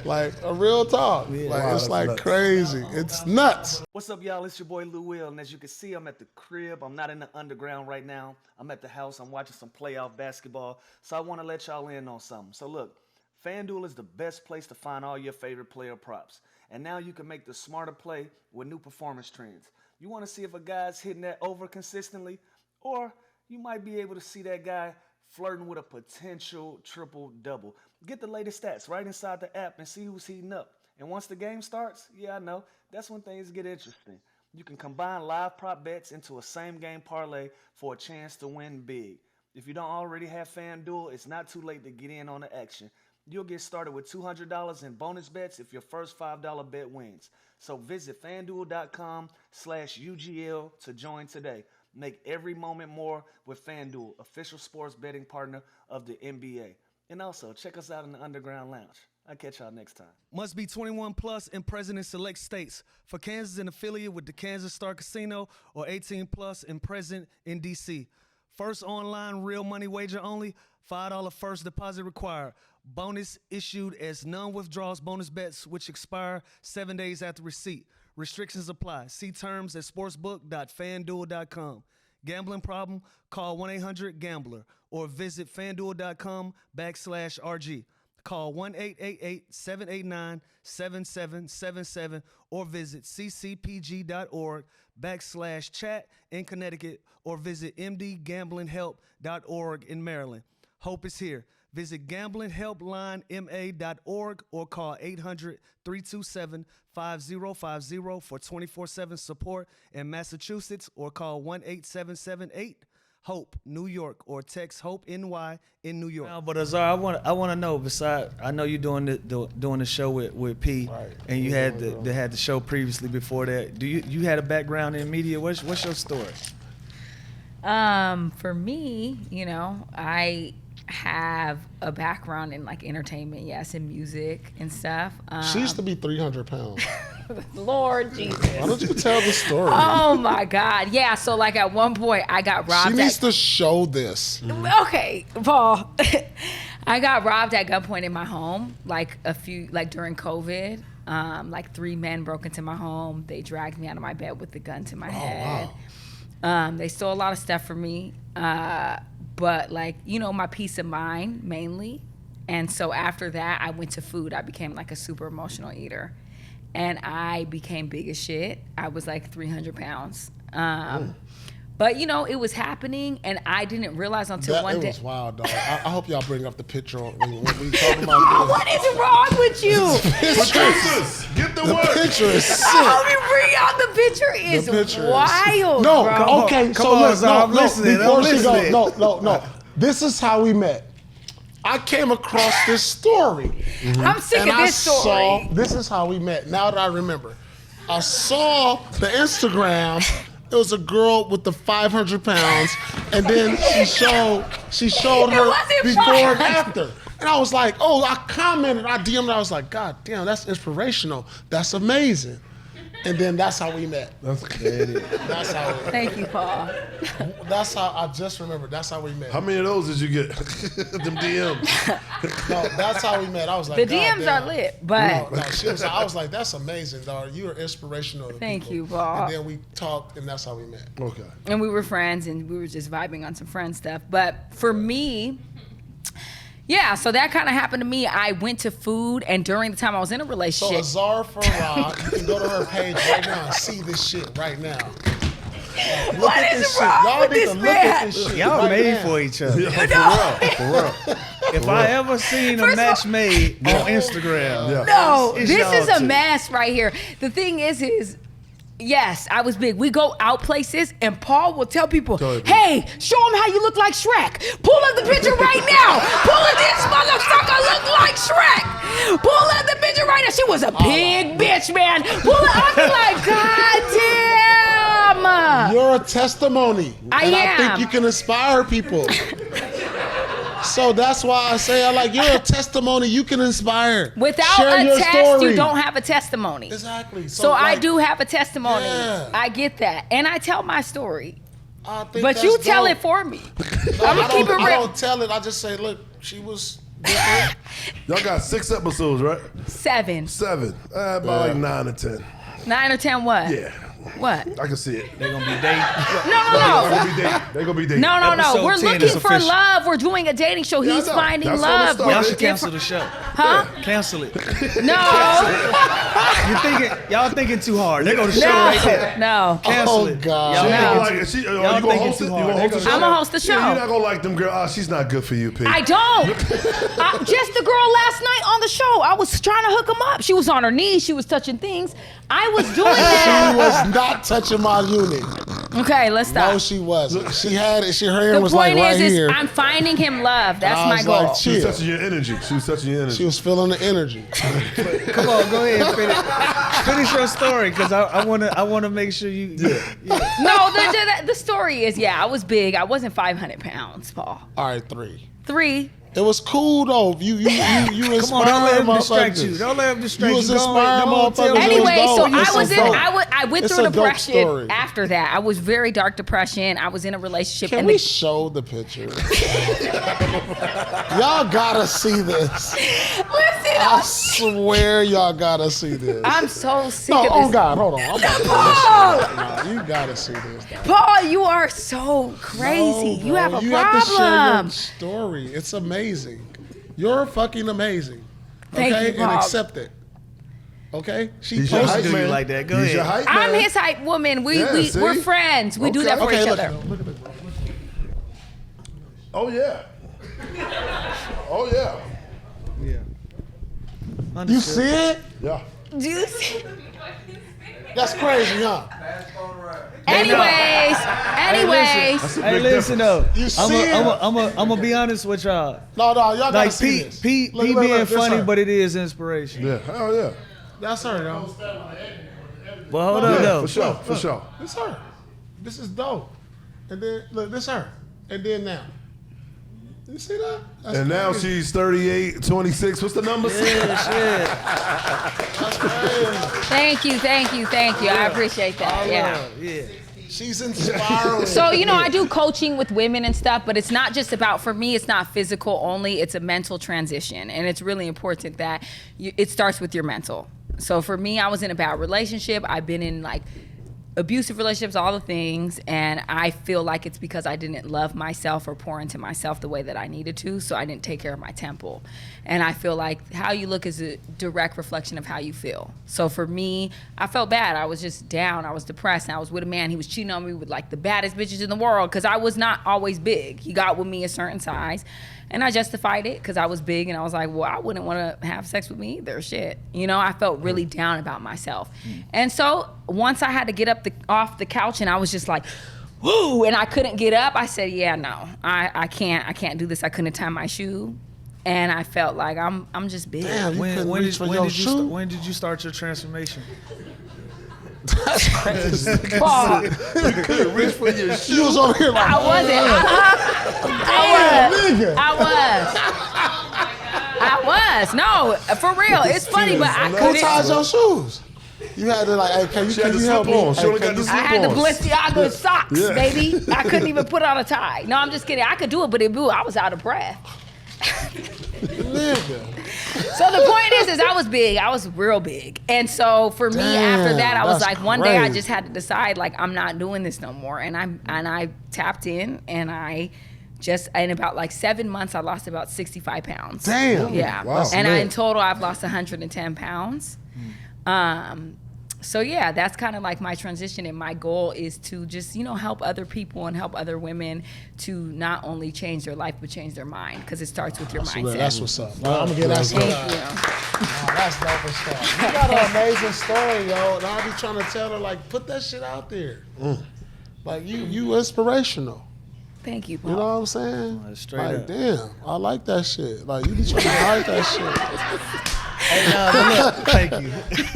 Like, a real talk. Yeah. Like, Wow, it's like nuts. crazy. It's nuts. What's up, y'all? It's your boy Lou Will, and as you can see, I'm at the crib. I'm not in the underground right now. I'm at the house. I'm watching some playoff basketball. So I want to let y'all in on something. So look, FanDuel is the best place to find all your favorite player props. And now you can make the smarter play with new performance trends. You want to see if a guy's hitting that over consistently, or you might be able to see that guy flirting with a potential triple-double. Get the latest stats right inside the app and see who's heating up. And once the game starts, yeah, I know, that's when things get interesting. You can combine live prop bets into a same-game parlay for a chance to win big. If you don't already have FanDuel, it's not too late to get in on the action. You'll get started with $200 in bonus bets if your first $5 bet wins. So visit FanDuel.com/UGL to join today. Make every moment more with FanDuel, official sports betting partner of the NBA. And also, check us out in the Underground Lounge. I'll catch y'all next time. Must be 21 plus and present in select states. For Kansas, an affiliate with the Kansas Star Casino, or 18 plus and present in D.C. First online real money wager only, $5 first deposit required. Bonus issued as non-withdrawals bonus bets which expire 7 days after receipt. Restrictions apply. See terms at sportsbook.fanduel.com. Gambling problem? Call 1-800-GAMBLER or visit fanduel.com/RG. Call 1-888-789-7777 or visit ccpg.org/chat in Connecticut or visit mdgamblinghelp.org in Maryland. Hope is here. Visit gamblinghelplinema.org or call 800-327-5050 for 24/7 support in Massachusetts, or call 1-877-8-HOPE New York, or text HOPE NY in New York. No, but Azar, I want to know. Besides, I know you're doing the show with P, right, and you had the show previously before that. Do you had a background in media? What's your story? For me, I have a background in like entertainment, yes, and music and stuff. She used to be 300 pounds. Lord Jesus. Why don't you tell the story? Oh my God. Yeah, so like at one point I got robbed. She needs to show this. Okay, Paul. I got robbed at gunpoint in my home, like during COVID. Like 3 men broke into my home. They dragged me out of my bed with the gun to my head. Wow. They stole a lot of stuff from me. But my peace of mind mainly. And so after that, I went to food. I became like a super emotional eater. and I became big as shit. I was like 300 pounds. But you know, it was happening, and I didn't realize until one day. It was wild, dog. I hope y'all bring up the picture when we talk about this. What is wrong with you? Producers, get the word. Picture is sick. Oh, we bring out the picture is wild, No, bro. okay, Come so on, look, Azar, I'm listening, before I'm she listening. no. This is how we met. I came across this story. I'm sick and of this story. This is how we met. Now that I remember, I saw the Instagram. It was a girl with the 500 pounds, and then she showed her wasn't before and 500. after. And I was like, oh, I commented, I DM'd, I was like, God damn, that's inspirational. That's amazing. And then that's how we met. That's how. Thank you, Paul. That's how I just remembered. That's how we met. How many of those did you get? Them DMs. No, that's how we met. I was like, The God DMs damn. are lit, but No, I was like, that's amazing, dog. You are inspirational. To Thank people. you, Paul. And then we talked, and that's how we met. Okay. and we were friends, and we were just vibing on some friend stuff. But for me, yeah, so that kind of happened to me. I went to food, and during the time I was in a So relationship, Azar Farideh, you can go to her page right now and see this shit right now. Look What at is this wrong shit. Y'all with need this to look man? at this shit. Y'all right made now. for each other. For real. If I ever seen a First of match all- made on Instagram, Yeah. no, It's this y'all is a two. mess right here. The thing is, yes, I was big. We go out places, and Paul will tell people, Tell people. hey, show them how you look like Shrek. Pull up the picture right now. Pull up this motherfucker look like Shrek. Pull up the picture right now. She was a big bitch, man. Pull it. I'll be like, God damn. You're a testimony. I and I am. think you can inspire people. So that's why I say you're a testimony you can inspire. Without Share a your test, story. you don't have a testimony. Exactly. So I like, do have a testimony. Yeah. I get that. And I tell my story. I think But that's you tell dope. it for me. No, I'm gonna keep it I real. don't tell it. I just say, look, she was different. Y'all got 6 episodes, right? 7. 7. About like 9 or 10. 9 or 10 what? Yeah. What? I can see it. they gonna be dating. No. They're gonna be dating. No. Episode We're 10 looking is for official. love. We're doing a dating show. Yeah, I He's know. finding That's what love. it started. Y'all We're should cancel the different- show. Huh? Cancel it. No. Y'all thinking too hard. They go to show right there. No. Cancel Oh, it. God. Y'all You thinking gonna too- like it. You y'all gonna thinking host it? too You hard. gonna host the show? I'ma host the show. Yeah, you're not gonna like them girl. Oh, she's not good for you, P. I don't. Just the girl last night on the show. I was trying to hook him up. She was on her knees. She was touching things. I was doing She that. was not touching my unit. Okay, let's stop. No, she wasn't. She had it. Her hand The was point like right is here. I'm finding him love. That's I my was goal. like, She was chill. touching your energy. She was touching your energy. She was feeling the energy. Come on, go ahead and finish your story, because I wanna make sure you. Yeah. No, the story is, I was big. I wasn't 500 pounds, Paul. All right, 3. 3. It was cool though. You inspired Come on, don't let him distract motherfuckers. you. Don't let him distract You you. was Go inspiring on, tell motherfuckers. me. Anyway, dope. so It's I was so in. dope. I went It's through a a dope depression story. after that. I was very dark depression. I was in a relationship. Can and we show the picture? Y'all gotta see this. listen? I swear y'all gotta see this. I'm so sick No, of oh this. God, hold on. I'm about to Paul, do this shit. No, you gotta see this. Paul, you are so crazy. No, you bro, have a you have to share problem. your story. It's amazing. You're fucking amazing. Thank Okay, you, and Paul. accept it. Okay, she He's your posted. hype do you man. like that. Go He's ahead. your hype I'm man. his hype woman. Yeah, see? We're friends. We do that for Okay, each look, other. look at this, bro. Oh yeah. Oh yeah. Yeah. You see it? Yeah. Do you see? That's crazy, huh? Anyways. That's a Hey, big listen difference. though. You see it? I'm gonna be honest with y'all. No, y'all gotta Like see Pete this. being That's funny, her. but it is inspiration. Yeah. Hell yeah. That's her, y'all. But hold on Yeah, though. for sure. For sure. This her. This is dope. And then look, this her. And then now. You see that? That's And now crazy. she's 38, 26. What's the number? That's crazy. Thank you. I appreciate that. Yeah. Yeah. She's inspiring. So, I do coaching with women and stuff, but it's not just about, for me, it's not physical only, it's a mental transition. And it's really important that it starts with your mental. So for me, I was in a bad relationship. I've been in abusive relationships, all the things, and I feel like it's because I didn't love myself or pour into myself the way that I needed to, so I didn't take care of my temple. And I feel like how you look is a direct reflection of how you feel. So for me, I felt bad. I was just down. I was depressed. And I was with a man. He was cheating on me with like the baddest bitches in the world because I was not always big. He got with me a certain size. And I justified it because I was big, and I was like, well, I wouldn't want to have sex with me either. Shit. You know, I felt really down about myself. And so once I had to get up off the couch and I was just like, woo, and I couldn't get up, I said, yeah, no, I can't do this. I couldn't tie my shoe. And I felt like I'm just big. Damn, When did you start your transformation? That's crazy. Paul, You couldn't reach for your shoe. You was over here like, I wasn't. I was. No, for real. It's funny, but I who couldn't. ties your shoes? You had to like, hey, can She had you the help slip me? on. She Hey, only can got the you- slip I had the on. Balenciaga socks, Yeah. baby. I couldn't even put on a tie. No, I'm just kidding. I could do it, but I was out of breath. Nigga. So the point is I was big. I was real big. And so for me, after that, I was that's like, one day I crazy. just had to decide, like, I'm not doing this no more. And I tapped in, and in about like 7 months, I lost about 65 pounds. Damn. Yeah. Wow. And lit. in total, I've lost 110 pounds. So yeah, that's kind of like my transition, and my goal is to just, help other people and help other women to not only change their life, but change their mind, because it starts with your mindset. That's what's up. I'm gonna get that Thank stuff. you. Oh, that's dope as fuck. You got an amazing story, yo. And I be trying to tell her, like, put that shit out there. Like, you inspirational. Thank you, Paul. You know what I'm saying? Straight Like, up. damn, I like that shit. Like, you be trying to hide that shit. Hey, but look, thank you.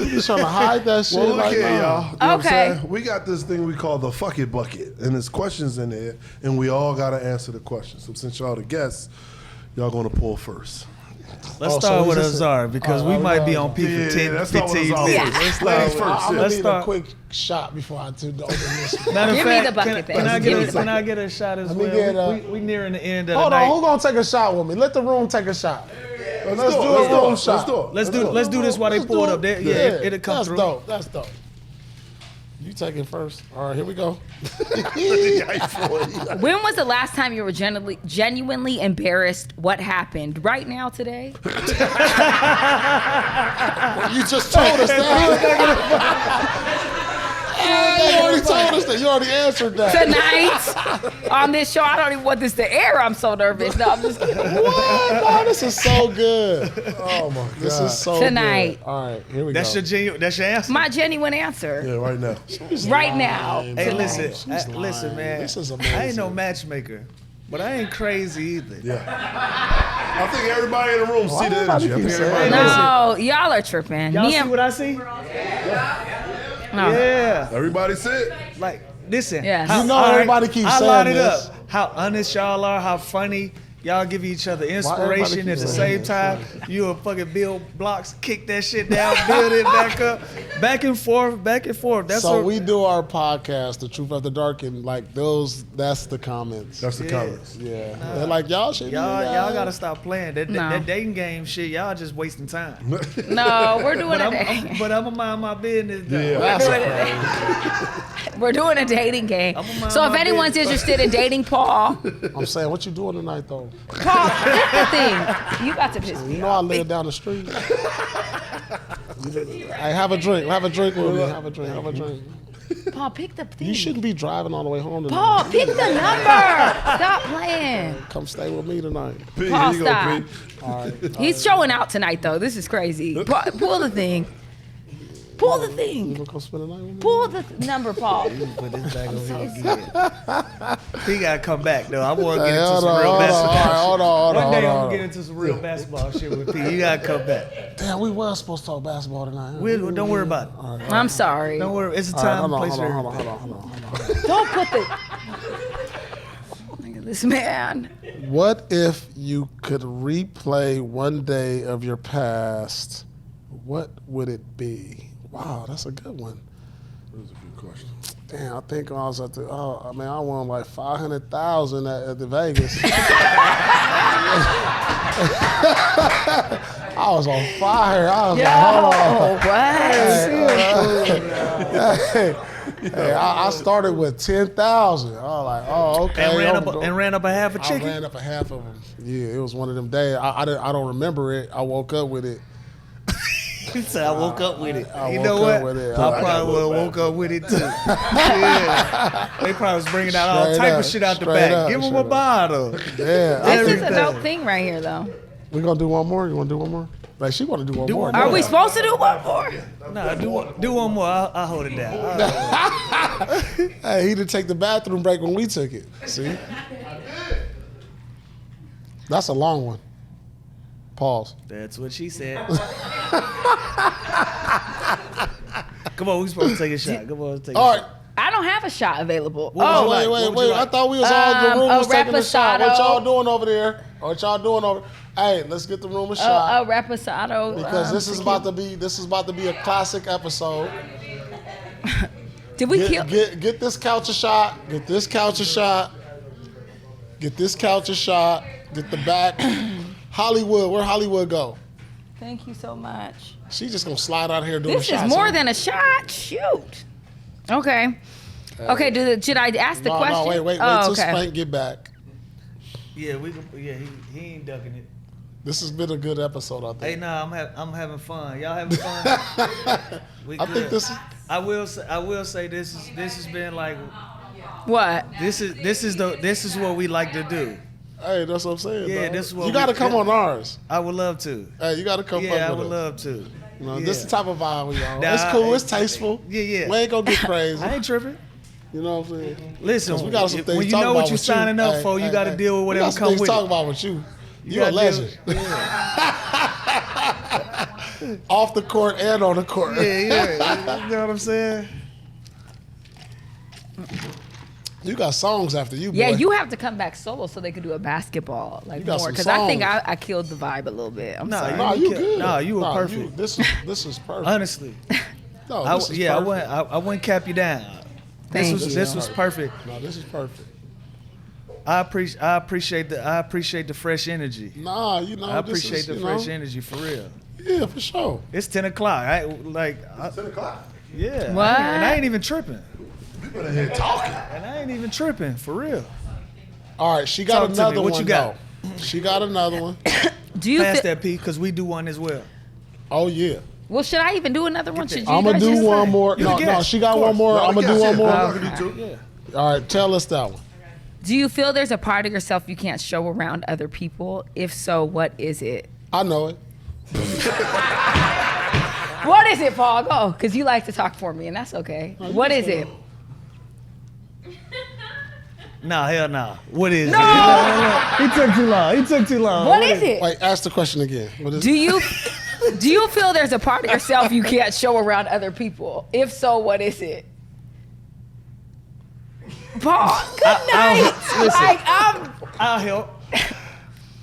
You be trying to hide that shit. Well, look like, here, nah. y'all. You know what I'm Okay. saying? We got this thing we call the fuck it bucket, and there's questions in there, and we all got to answer the questions. So since y'all the guests, y'all going to pull first. Let's Oh, so start we with just- Azar because we might be on P for 10, let's start with 15 Azar minutes. first. Let's Ladies start. first, I'm yeah. gonna need start. a quick shot before I do the open this. Matter of Give me fact, the bucket then. can I Give me get the a, can I get a shot as Let me well? get, we nearing the end of Hold the on, night. who gonna take a shot with me? Let the room take a shot. Let's do a room shot. Let's do this while they pull it up. There, yeah, it'll come that's through. Dope. That's dope. You take it first. All right, here we go. When was the last time you were genuinely embarrassed? What happened? Right now, today? You just told us that. You already told us that. You already answered that. Tonight on this show, I don't even want this to air. I'm so nervous. No, I'm just kidding. What? Oh, this is so good. Oh my God. This is so Tonight. good. All right, here we That's go. That's your answer. My genuine answer. Yeah, right now. Right now. lying, Hey, bro. listen, She's listen, lying. man. This is I ain't no amazing. matchmaker, but I ain't crazy either. Yeah. I think everybody in the room see the everybody energy. I keep think saying everybody that? knows No, y'all are tripping. Y'all Me see and what I see? no. Yeah. it. Everybody sit. Like, listen. Yes. how- You know all everybody keeps I saying line it this. up. How honest y'all are, how funny. Y'all give each other everybody inspiration keep at the saying same this? time. You a fucking build blocks, kick that shit down, build it back up, back and forth, back and forth. That's So what we do our podcast, The Truth After Dark, and like those, that's the comments. That's the Yeah. comments. Yeah. They're like, y'all should y'all gotta stop playing that, No. that dating game shit. Y'all just wasting time. No, we're doing But a I'm gonna mind my business. Though. Yeah. we're doing a dating game. I'ma mind So if my anyone's business. interested in dating Paul, I'm saying, what you doing tonight, though? Paul, pick the thing. You got to piss You me know I live down the street. Hey, have a drink. Have a drink with me. Have a drink. Have a drink. off. Paul, pick the thing. You shouldn't be driving all the way home tonight. Paul, pick the number. Stop playing. Come stay with me tonight. P, Paul, here you stop. go, P. All right. He's showing out tonight, though. This is crazy. Pull the thing. Pull the You thing. gonna come spend the night with me? Pull the number, Paul. Put this back over here again. He gotta come back though. I want to get Hey, into hold some on, real hold on, basketball. hold on, hold on, One day hold I'm on. gonna get into some real basketball shit with P. You gotta come back. Damn, we was supposed to talk basketball tonight. Huh? Don't worry about it. I'm sorry. Don't worry. It's a All right, time and hold on, place hold for on, hold on, everything. hold on, hold on. Don't put the. Look at this man. What if you could replay one day of your past? What would it be? Wow, that's a good one. That's a good question. Damn, I think I was at the. Oh, I mean, I won like 500,000 at the Vegas. I was on fire. I was like, hold on. What? Hey, I started with 10,000. I was like, oh, okay. And ran up a half a chicken. I ran up a half of them. Yeah, it was one of them days. I don't remember it. I woke up with it. He said, I woke up with it. I You woke know up what? with it. I probably would have woke up with it too. Yeah. They probably was bringing out all Straight type up, of shit out the straight back. up, Give them straight a up. bottle. Yeah. This is a Everything. dope thing right here, though. We gonna do one more? You wanna do one more? Like she wanna do one more. one Are more. we supposed to do one more? Nah, do one more. I'll hold it down. Hey, he didn't take the bathroom break when we took it. See? That's a long one. Pause. That's what she said. Come on, we supposed to take a shot. Come on, take a All right. shot. I don't have a shot available. What would you Oh, like? wait. What would you I like? thought we was all in the room a was taking a shot. What reposado. y'all doing over there? What y'all doing over? Hey, let's get the room a shot. A reposado. Because this is about to be a classic episode. Did we kill? Get this couch a shot. Get this couch a shot. Get this couch a shot. Get the back. Hollywood, where Hollywood go? Thank you so much. She just gonna slide out here doing This shots. is more than a shot. Shoot. Okay. Okay. Should I ask the question? No, wait Oh, till okay. Spank get back. Yeah, he ain't ducking it. This has been a good episode, I think. Hey, nah, I'm having fun. Y'all having fun? We I good. think this is. I will say this has been like What? this is what we like to do. Hey, that's what I'm saying. Yeah, dog. this is what you got to come on ours. I would love to. Hey, you got to come. Yeah, I fuck would with us. love to. You know, Yeah. this is the type of vibe we on. Nah, It's cool. It's tasteful. Yeah. We ain't gonna get crazy. I ain't tripping. You know what I'm saying? Listen, We got some things when to you talk know about what you're with signing up Hey, for, you hey, got to hey. deal with We whatever got some come things with to talk it. about with you. You a gotta legend. deal- Yeah. Off the court and on the court. Yeah. You know what I'm saying? You got songs after you, boy. Yeah, you have to come back solo so they could do a basketball You like got more some because I think songs. I killed the vibe a little bit. I'm Nah, sorry. Nah, you Okay. good. Nah, you were Nah, perfect. This is perfect. Honestly, No, I this is perfect. wouldn't cap you down. Thank you. This was perfect. No, this is perfect. I appreciate the fresh energy. Nah, you know, I this appreciate is, the you fresh know, energy for real. Yeah, for sure. It's 10 o'clock. 10 o'clock. Yeah. What? And I ain't even tripping. You better hear talking. And I ain't even tripping for real. All right, she got Talk to me. another What one. you got? Though. She got another one. Do you Pass feel, that P, because we do one as well. Oh yeah. well, should I even do another one? Should you I'm gonna guys do just one say? more. You No, the no, guest. she got Of one course. more. I'm gonna do one more. I can do two. Yeah. All right, tell us that one. Do you feel there's a part of yourself you can't show around other people? If so, what is it? I know it. What is it, Paul? Go, because you like to talk for me, and that's okay. What is it? Nah, hell nah. What is No! it? He took too long. What is it? Wait, ask the question again. What is Do you feel there's a part of yourself you can't show around other people? If so, what is it? Paul, good night. Listen. I'll help.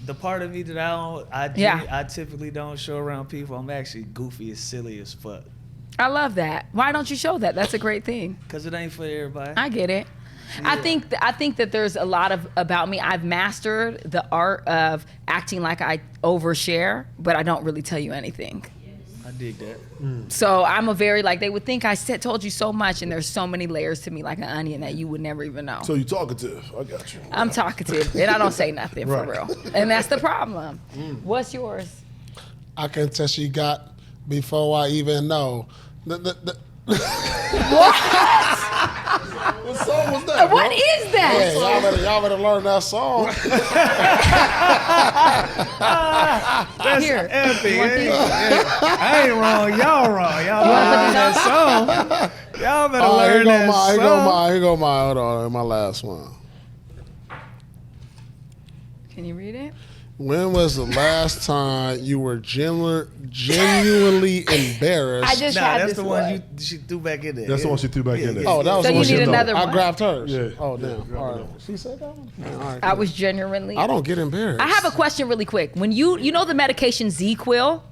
The part of me that Yeah. I typically don't show around people, I'm actually goofy as silly as fuck. I love that. Why don't you show that? That's a great thing. Because it ain't for everybody. I get it. I think that there's a lot about me. I've mastered the art of acting like I overshare, but I don't really tell you anything. I dig that. So I'm a very they would think I told you so much, and there's so many layers to me like an onion that you would never even know. So you talkative. I got you. I'm talkative, and I don't say nothing for real. And that's the problem. What's yours? I can tell she got before I even know. What song was that, bro? What is that? Hey, y'all better learn that song. That's Here. epic. I ain't wrong. Y'all wrong. Y'all learn that song. Y'all better All right, learn that song. Here go mine. Hold on, my last one. Can you read it? When was the last time you were genuinely embarrassed? I just Nah, had that's this the one she threw back in there. That's the one she threw back in there. Oh, that was So the you one she need did. another I one? grabbed hers. Yeah. Oh, Yeah, damn. grab All another right. one. She said that one? Yeah, all right, I cool. was genuinely. I don't get embarrassed. I have a question really quick. When you know the medication Z-Quil?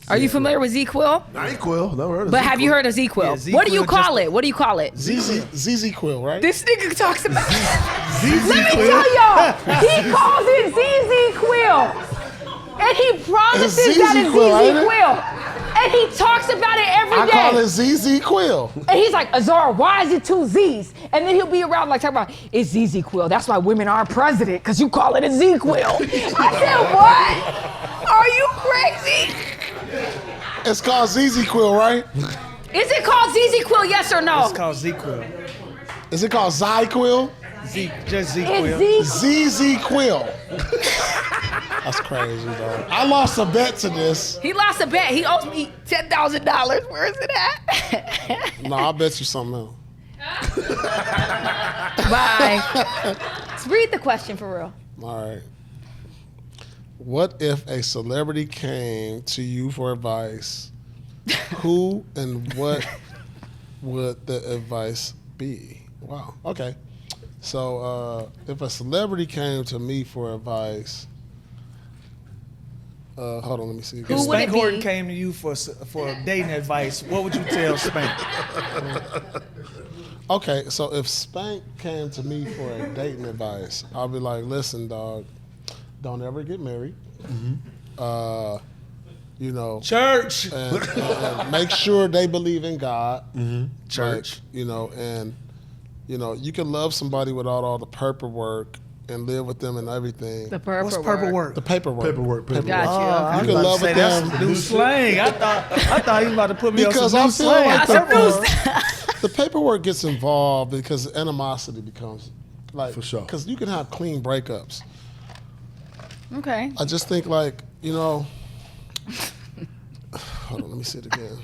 Are you familiar with Z-Quil? NyQuil. Never heard of But have you heard of Z-Quil? Yeah, What do you Z-Quil call it? What do you call it? ZZ Quill, right? This nigga talks about. Let me tell y'all, he calls it ZZ Quill, and he promises that it's ZZ Quill, ain't ZZ it? Quill. And he talks about it every day. I call it ZZ Quill. And he's like, Azar, why is it two Z's? And then he'll be around like talking about, it's ZZ Quill. That's why women aren't president, because you call it a Z Quill. I said, what? Are you crazy? It's called ZZ Quill, right? Is it called ZZ Quill, yes or no? It's called Z-Quill. Is it called Zy Quill? Just Z-Quill. It's Z. ZZ Quill. That's crazy, dog. I lost a bet to this. He lost a bet. He owes me $10,000. Where is it at? No, I'll bet you something else. Bye. Let's read the question for real. All right. What if a celebrity came to you for advice? Who and what would the advice be? Wow. Okay. So if a celebrity came to me for advice, hold on, let me see. If Who would Spank it be? Horton came to you for dating advice, what would you tell Spank? Okay, so if Spank came to me for a dating advice, I'll be like, listen, dog, don't ever get married. You know, Church. and make sure they believe in God. Church. Like, you know, and you know, you can love somebody without all the paperwork and live with them and everything. The purple What's purple work? The paperwork. Paperwork. Got you. I You was can about to love say with that's them. new slang. I thought he was about to put me Because on I some feel new like slang. the paperwork gets involved because animosity becomes like, For sure. because you can have clean breakups. Okay. I just think like, you know, hold on, let me see it again.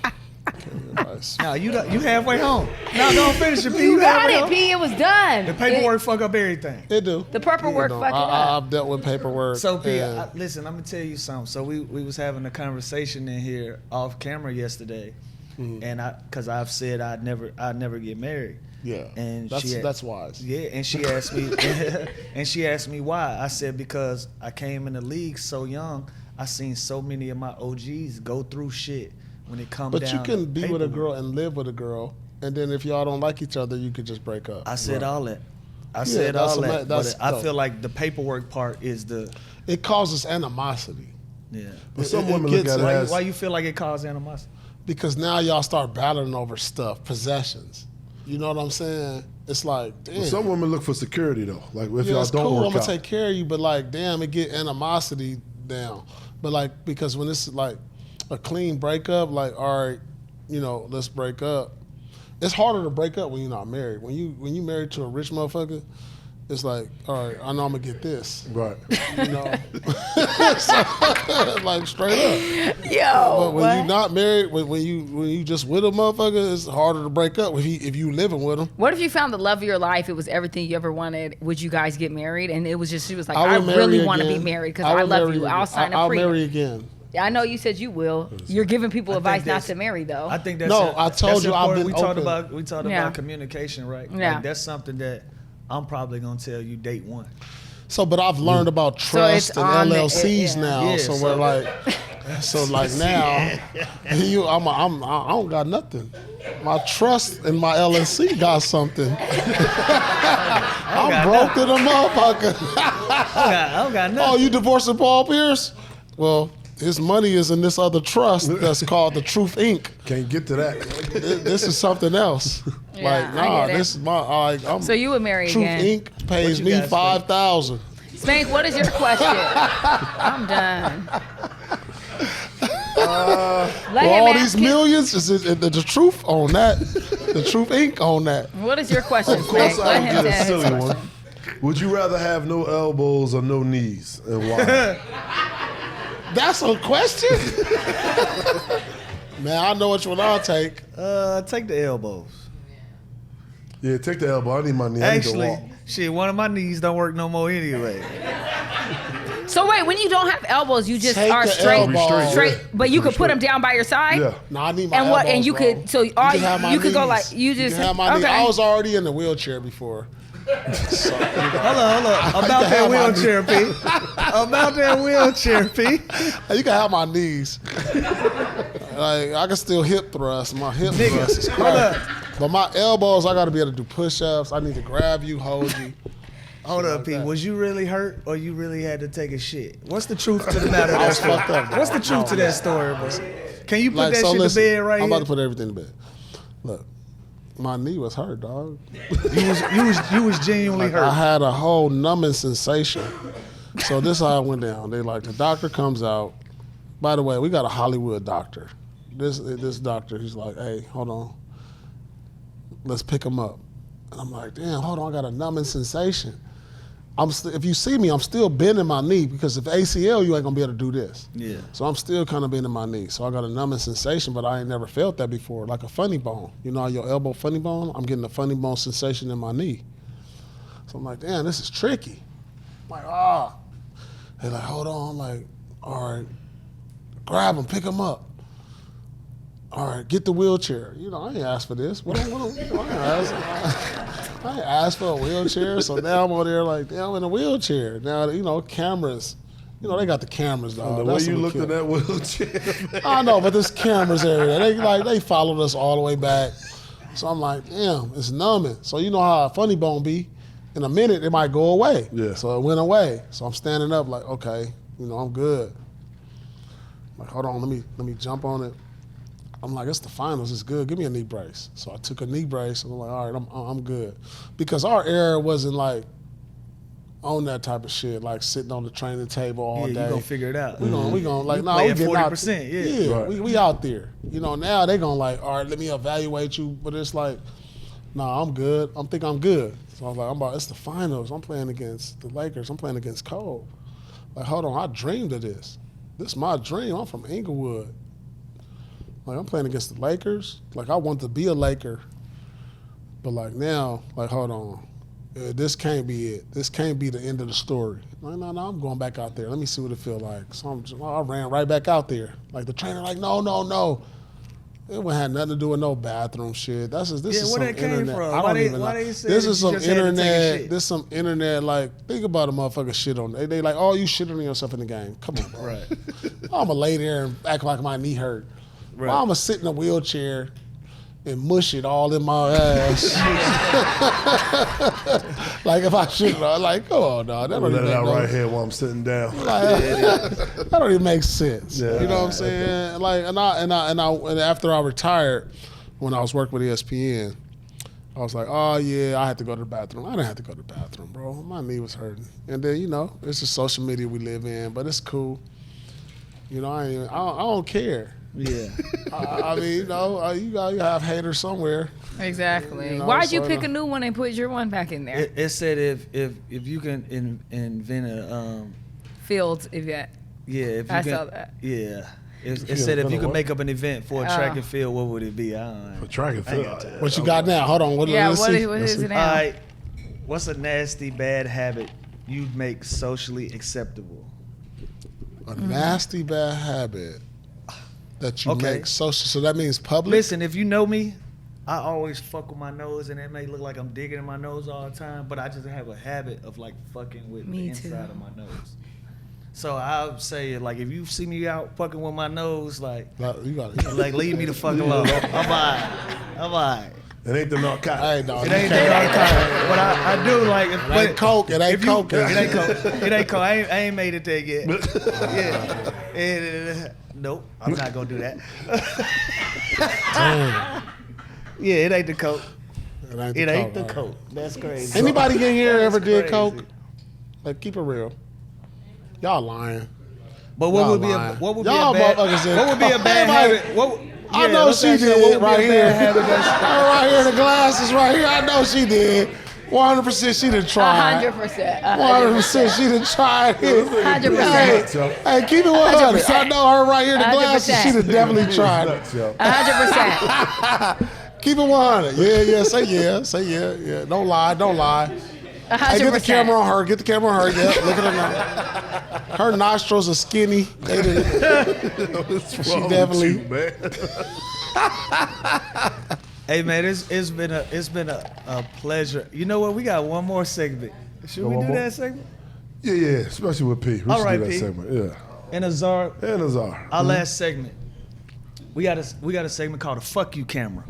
Advice. No, you halfway home. No, don't finish it, P. You got halfway it, home. P. It was done. The paperwork fuck up everything. It do. The paperwork You know, fuck it up. I've dealt with paperwork. So P, and- listen, I'm gonna tell you something. So we was having a conversation in here off camera yesterday, and because I've said I'd never get married. yeah, And that's wise. Yeah, and she asked me why. I said because I came in the league so young. I seen so many of my OGs go through shit when it comes But down. you can to be with a paperwork. girl and live with a girl, and then if y'all don't like each other, you could just break up. I said all that. I Yeah, said that's all a that. that's But I dope. feel like the paperwork part is the It causes animosity yeah. But some It women look gets- at it as Why you feel like it caused animosity? because now y'all start battling over stuff, possessions. You know what I'm saying? It's like, damn. some women look for security though. Like if yeah, y'all it's don't cool. work I'm gonna out. take care of you, but like, damn, it get animosity down. But like, because when it's like a clean breakup, like, all right, you know, let's break up. It's harder to break up when you're not married. When you married to a rich motherfucker, it's like, all right, I know I'm gonna get this. Right. You know, So, like straight up. Yo. But when you're not married, when you just with a motherfucker, it's harder to break up if you living with him. What if you found the love of your life? It was everything you ever wanted. Would you guys get married? And it was just, she was like, I would marry really want to be again. married because I would love marry you. again. I'll sign a I'll pre. marry again. I know you said you will. You're giving people I advice think not that's- to marry though. I think that's No, I told that's you I've important. been We talked Yeah. about communication, right? Yeah. Like that's something that I'm probably gonna tell you date one. So, but I've learned about trust it's and on the- LLCs yeah. now. Yeah, so so- we're like, so like now, I don't got nothing. My trust and my LLC got something. I'm got broke to the motherfucker. I don't got nothing. Oh, you divorcing Paul Pierce? Well, his money is in this other trust that's called the Truth Inc. Can't get to that. This is something else. Yeah, like, I nah, get it. this is my. Like, I'm, So you would marry Truth again. Inc. pays you me guys think? $5,000. Spank, what is your question? I'm done. Let For him all ask these it. millions, is the truth on that? The Truth Inc. on that. What is your question, Of course, Spank? I Let would him get a tell his silly question. one. Would you rather have no elbows or no knees, and why? That's a question. Man, I know which one I'll take. Take the elbows. Yeah, take the elbow. I need my knee. I need to Actually, walk. shit, one of my knees don't work no more anyway. So wait, when you don't have elbows, you just Take are the straight, elbows. straight. Yeah. But you could put Straight. them down by your side. Yeah. No, I need my And what? elbows, And you bro. could. So all can have my you could go knees. like you just. can have my knees. okay. I was already in the wheelchair before. Hold on. About that have my wheelchair, P. About that wheelchair, P. You can have my knees. Like I can still hip thrust. My hip thrust is hold up. crazy. But my elbows, I got to be able to do push-ups. I need to grab you, hold you. Hold up, P. that. Was you really hurt or you really had to take a shit? What's the truth to the matter? I was fucked up. What's the truth to that story, bro? Can you put that shit to bed right I'm here? about to put everything to bed. Look, my knee was hurt, dog. You was genuinely hurt. I had a whole numbing sensation. So this is how it went down. They like, the doctor comes out. By the way, we got a Hollywood doctor. This doctor, he's like, hey, hold on. Let's pick him up. And I'm like, damn, hold on, I got a numbing sensation. If you see me, I'm still bending my knee because if ACL, you ain't gonna be able to do this. Yeah. So I'm still kind of bending my knee. So I got a numbing sensation, but I ain't never felt that before, like a funny bone. You know how your elbow funny bone? I'm getting a funny bone sensation in my knee. So I'm like, damn, this is tricky. I'm like, ah. They're like, hold on. I'm like, all right, grab him, pick him up. All right, get the wheelchair. You know, I ain't asked for this. I ain't asked for a wheelchair, so now I'm over there like, damn, I'm in a wheelchair. Now, you know, cameras. You know, they got the cameras, dog. The way you looked at that wheelchair. I know, but there's cameras everywhere. They followed us all the way back. So I'm like, damn, it's numbing. So you know how a funny bone be. In a minute, it might go away. Yeah. So it went away. So I'm standing up like, okay, you know, I'm good. I'm like, hold on, let me jump on it. I'm like, it's the finals. It's good. Give me a knee brace. So I took a knee brace, and I'm like, all right, I'm good. Because our era wasn't like on that type of shit, like sitting on the training table all day. You gonna figure it out. We gonna like, nah, we getting 40%. Yeah, Right. we out there. You know, now they gonna like, all right, let me evaluate you. But it's like, nah, I'm good. I'm good. So I was like, it's the finals. I'm playing against the Lakers. I'm playing against Cole. Like, hold on, I dreamed of this. This is my dream. I'm from Inglewood. Like, I'm playing against the Lakers. Like, I want to be a Laker. But, like, now, like, hold on. This can't be it. This can't be the end of the story. Like, no, I'm going back out there. Let me see what it feel like. So I ran right back out there. Like, the trainer, like, no. It had nothing to do with no bathroom shit. This is where some that came internet. from? I don't even know. Why they say This that is you some just had to take a internet. shit? This some internet. Like, think about a motherfucker shit on. They like, oh, you shitting on yourself in the game. Come on, bro. Right. I'm gonna lay there and act like my knee hurt. Right. Well, I'm gonna sit in a wheelchair and mush it all in my ass. Like if I should, like, come on, dog. That don't Let even it out make right here while I'm sitting down. that don't even make sense. Yeah. You know what I'm saying? Like, and after I retired, when I was working with ESPN, I was like, oh yeah, I had to go to the bathroom. I didn't have to go to the bathroom, bro. My knee was hurting. And then, you know, it's the social media we live in, but it's cool. You know, I don't care. Yeah. I mean, you know, you have haters somewhere. Exactly. You know, Why'd you so, pick a new one and put your one back in there? It said if you can invent a Fields event. yeah, if you I can, saw that. Yeah. It you said if invent you a could what? make up an event for a track and field, what would it be? I don't know. For track and I ain't field. got time. What you got now? Hold on. What Yeah, what see. is it All now? right. What's a nasty bad habit you'd make socially acceptable? A nasty bad habit that you Okay. make social. So that means public. Listen, if you know me, I always fuck with my nose, and it may look like I'm digging in my nose all the time, but I just have a habit of like fucking with Me the too. inside of my nose. So I would say, like, if you see me out fucking with my nose, like You got like leave me the fuck alone. I'm alright. It ain't the narcotic. Hey, dog. It ain't that narcotic. But I do like it. It ain't coke. It ain't coke. It ain't coke. It ain't coke. I ain't made it there yet. Yeah. Nope. I'm not gonna do that. Yeah, it ain't the coke. It ain't the coke. That's crazy. Anybody in here ever did crazy. coke? Like, keep it real. Y'all lying. But what Y'all would be lying. what would be Y'all a bad motherfuckers said- what would be a bad Everybody- habit? What, I yeah, know let's she ask her, what did would be right a here. bad habit that's- Right here, the glasses right here. I know she did. 100% she done tried. 100%. 100% she done tried it. 100%. Hey, keep it 100. 100%. I know her right here, the glasses. 100%. She done definitely tried it. 100%. Keep it 100. Yeah. Say yeah. Don't lie. 100%. Hey, get the camera on her. Yeah, look at her now. Her nostrils are skinny. They didn't. She definitely- man. Hey man, it's been a pleasure. You know what? We got one more segment. Should we One do more? that segment? Yeah, especially with P. We All should right, do that P. segment. Yeah. And Azar, And Azar. our last segment. We got a segment called a Fuck You Camera.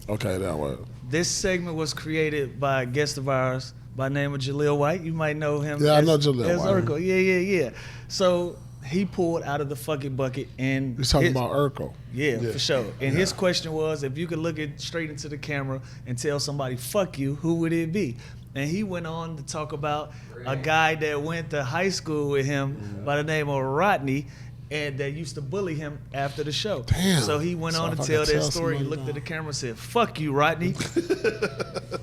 Okay, that was. This segment was created by a guest of ours by the name of Jaleel White. You might know him. Yeah, I know Jaleel as White. Urkel. Yeah. So he pulled out of the fucking bucket and You're talking about Urkel. Yeah, for sure. And his question was, if you could look it straight into the camera and tell somebody "fuck you," who would it be? And he went on to talk about a guy that went to high school with him by the name of Rodney, and that used to bully him after the show. Damn. So he went on if to I tell could that tell story. He somebody looked at now. the camera and said, "Fuck you, Rodney."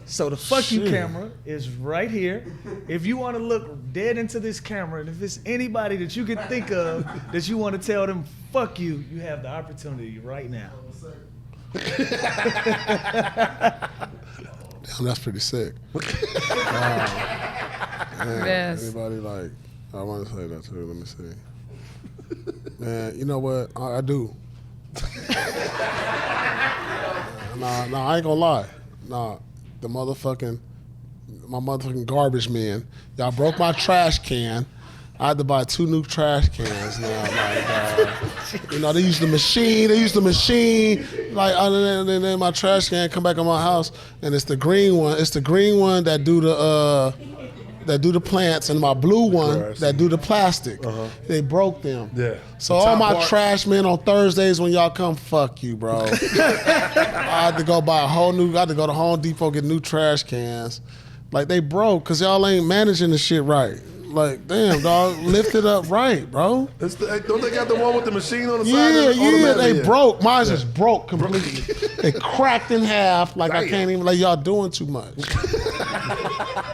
So the "fuck you" camera is right here. If you want to look dead into this camera, and if it's anybody that you can think of that you want to tell them "fuck you," you have the opportunity right now. Damn, that's pretty sick. Man, Yes. anybody like? I want to say that too. Let me see. Man, you know what? I do. Nah, I ain't gonna lie. Nah, my motherfucking garbage men. Y'all broke my trash can. I had to buy 2 new trash cans now. Like, you know, they use the machine. Like, other than my trash can come back in my house, and it's the green one. It's the green one that do the plants, and my blue one that do the plastic. They broke them. Yeah. So all my trash men on Thursdays when y'all come, fuck you, bro. I had to go buy I had to go to Home Depot, get new trash cans. Like, they broke because y'all ain't managing the shit right. Like, damn, dog, lift it up right, bro. Don't they got the one with the machine on the side? Yeah, they broke. Mine just broke completely. They cracked in half. Like, I can't even, like, y'all doing too much.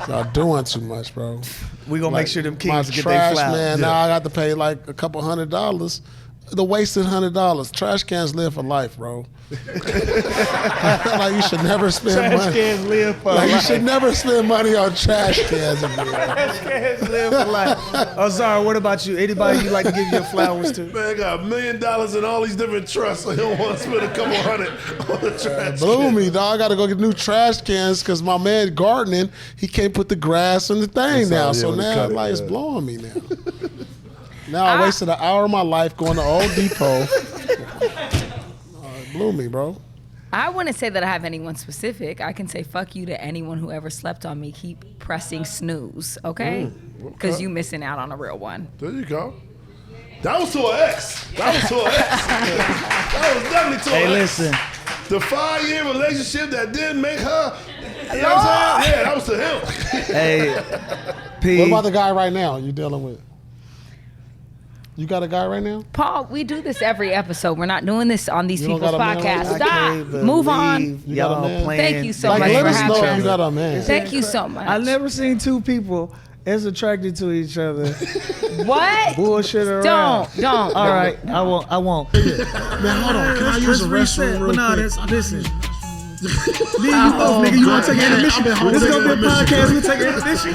Y'all doing too much, bro. We gonna make sure them kings get their trash, flowers. man. Now I got to pay like a couple $100. The wasted $100. Trash cans live for life, bro. Like, you should never spend Trash money. cans live for Like, you life. should never spend money on trash cans again. Trash cans live for life. Azar, what about you? Anybody you like to give your flowers to? Man, I got $1 million in all these different trusts, so he don't want to spend a couple hundred on the trash. Blew me, dog. I got to go get new trash cans because my man gardening, he can't put the grass in the thing now. So now, like, it's blowing me now. Now I wasted an hour of my life going to Old Depot. It blew me, bro. I wouldn't say that I have anyone specific. I can say fuck you to anyone who ever slept on me. Keep pressing snooze, okay? Because you missing out on a real one. There you go. That was to an ex. That was definitely to an ex. Listen. The 5-year relationship that didn't make her. You know what I'm saying? Yeah, that was to him. Hey, P. What about the guy right now you dealing with? You got a guy right now? Paul, we do this every episode. We're not doing this on these You don't people's got a man podcasts. right Stop. Move on. You got a man? Thank you so Like, much let for us know having if you us. got a man. Thank you so much. I never seen two people as attracted to each other. What? Bullshit around. Don't. All right, I won't. Man, hold on. Can I use the restroom real quick? Listen. Nigga, you want to take an intermission? This is going to be a podcast. We'll take an intermission.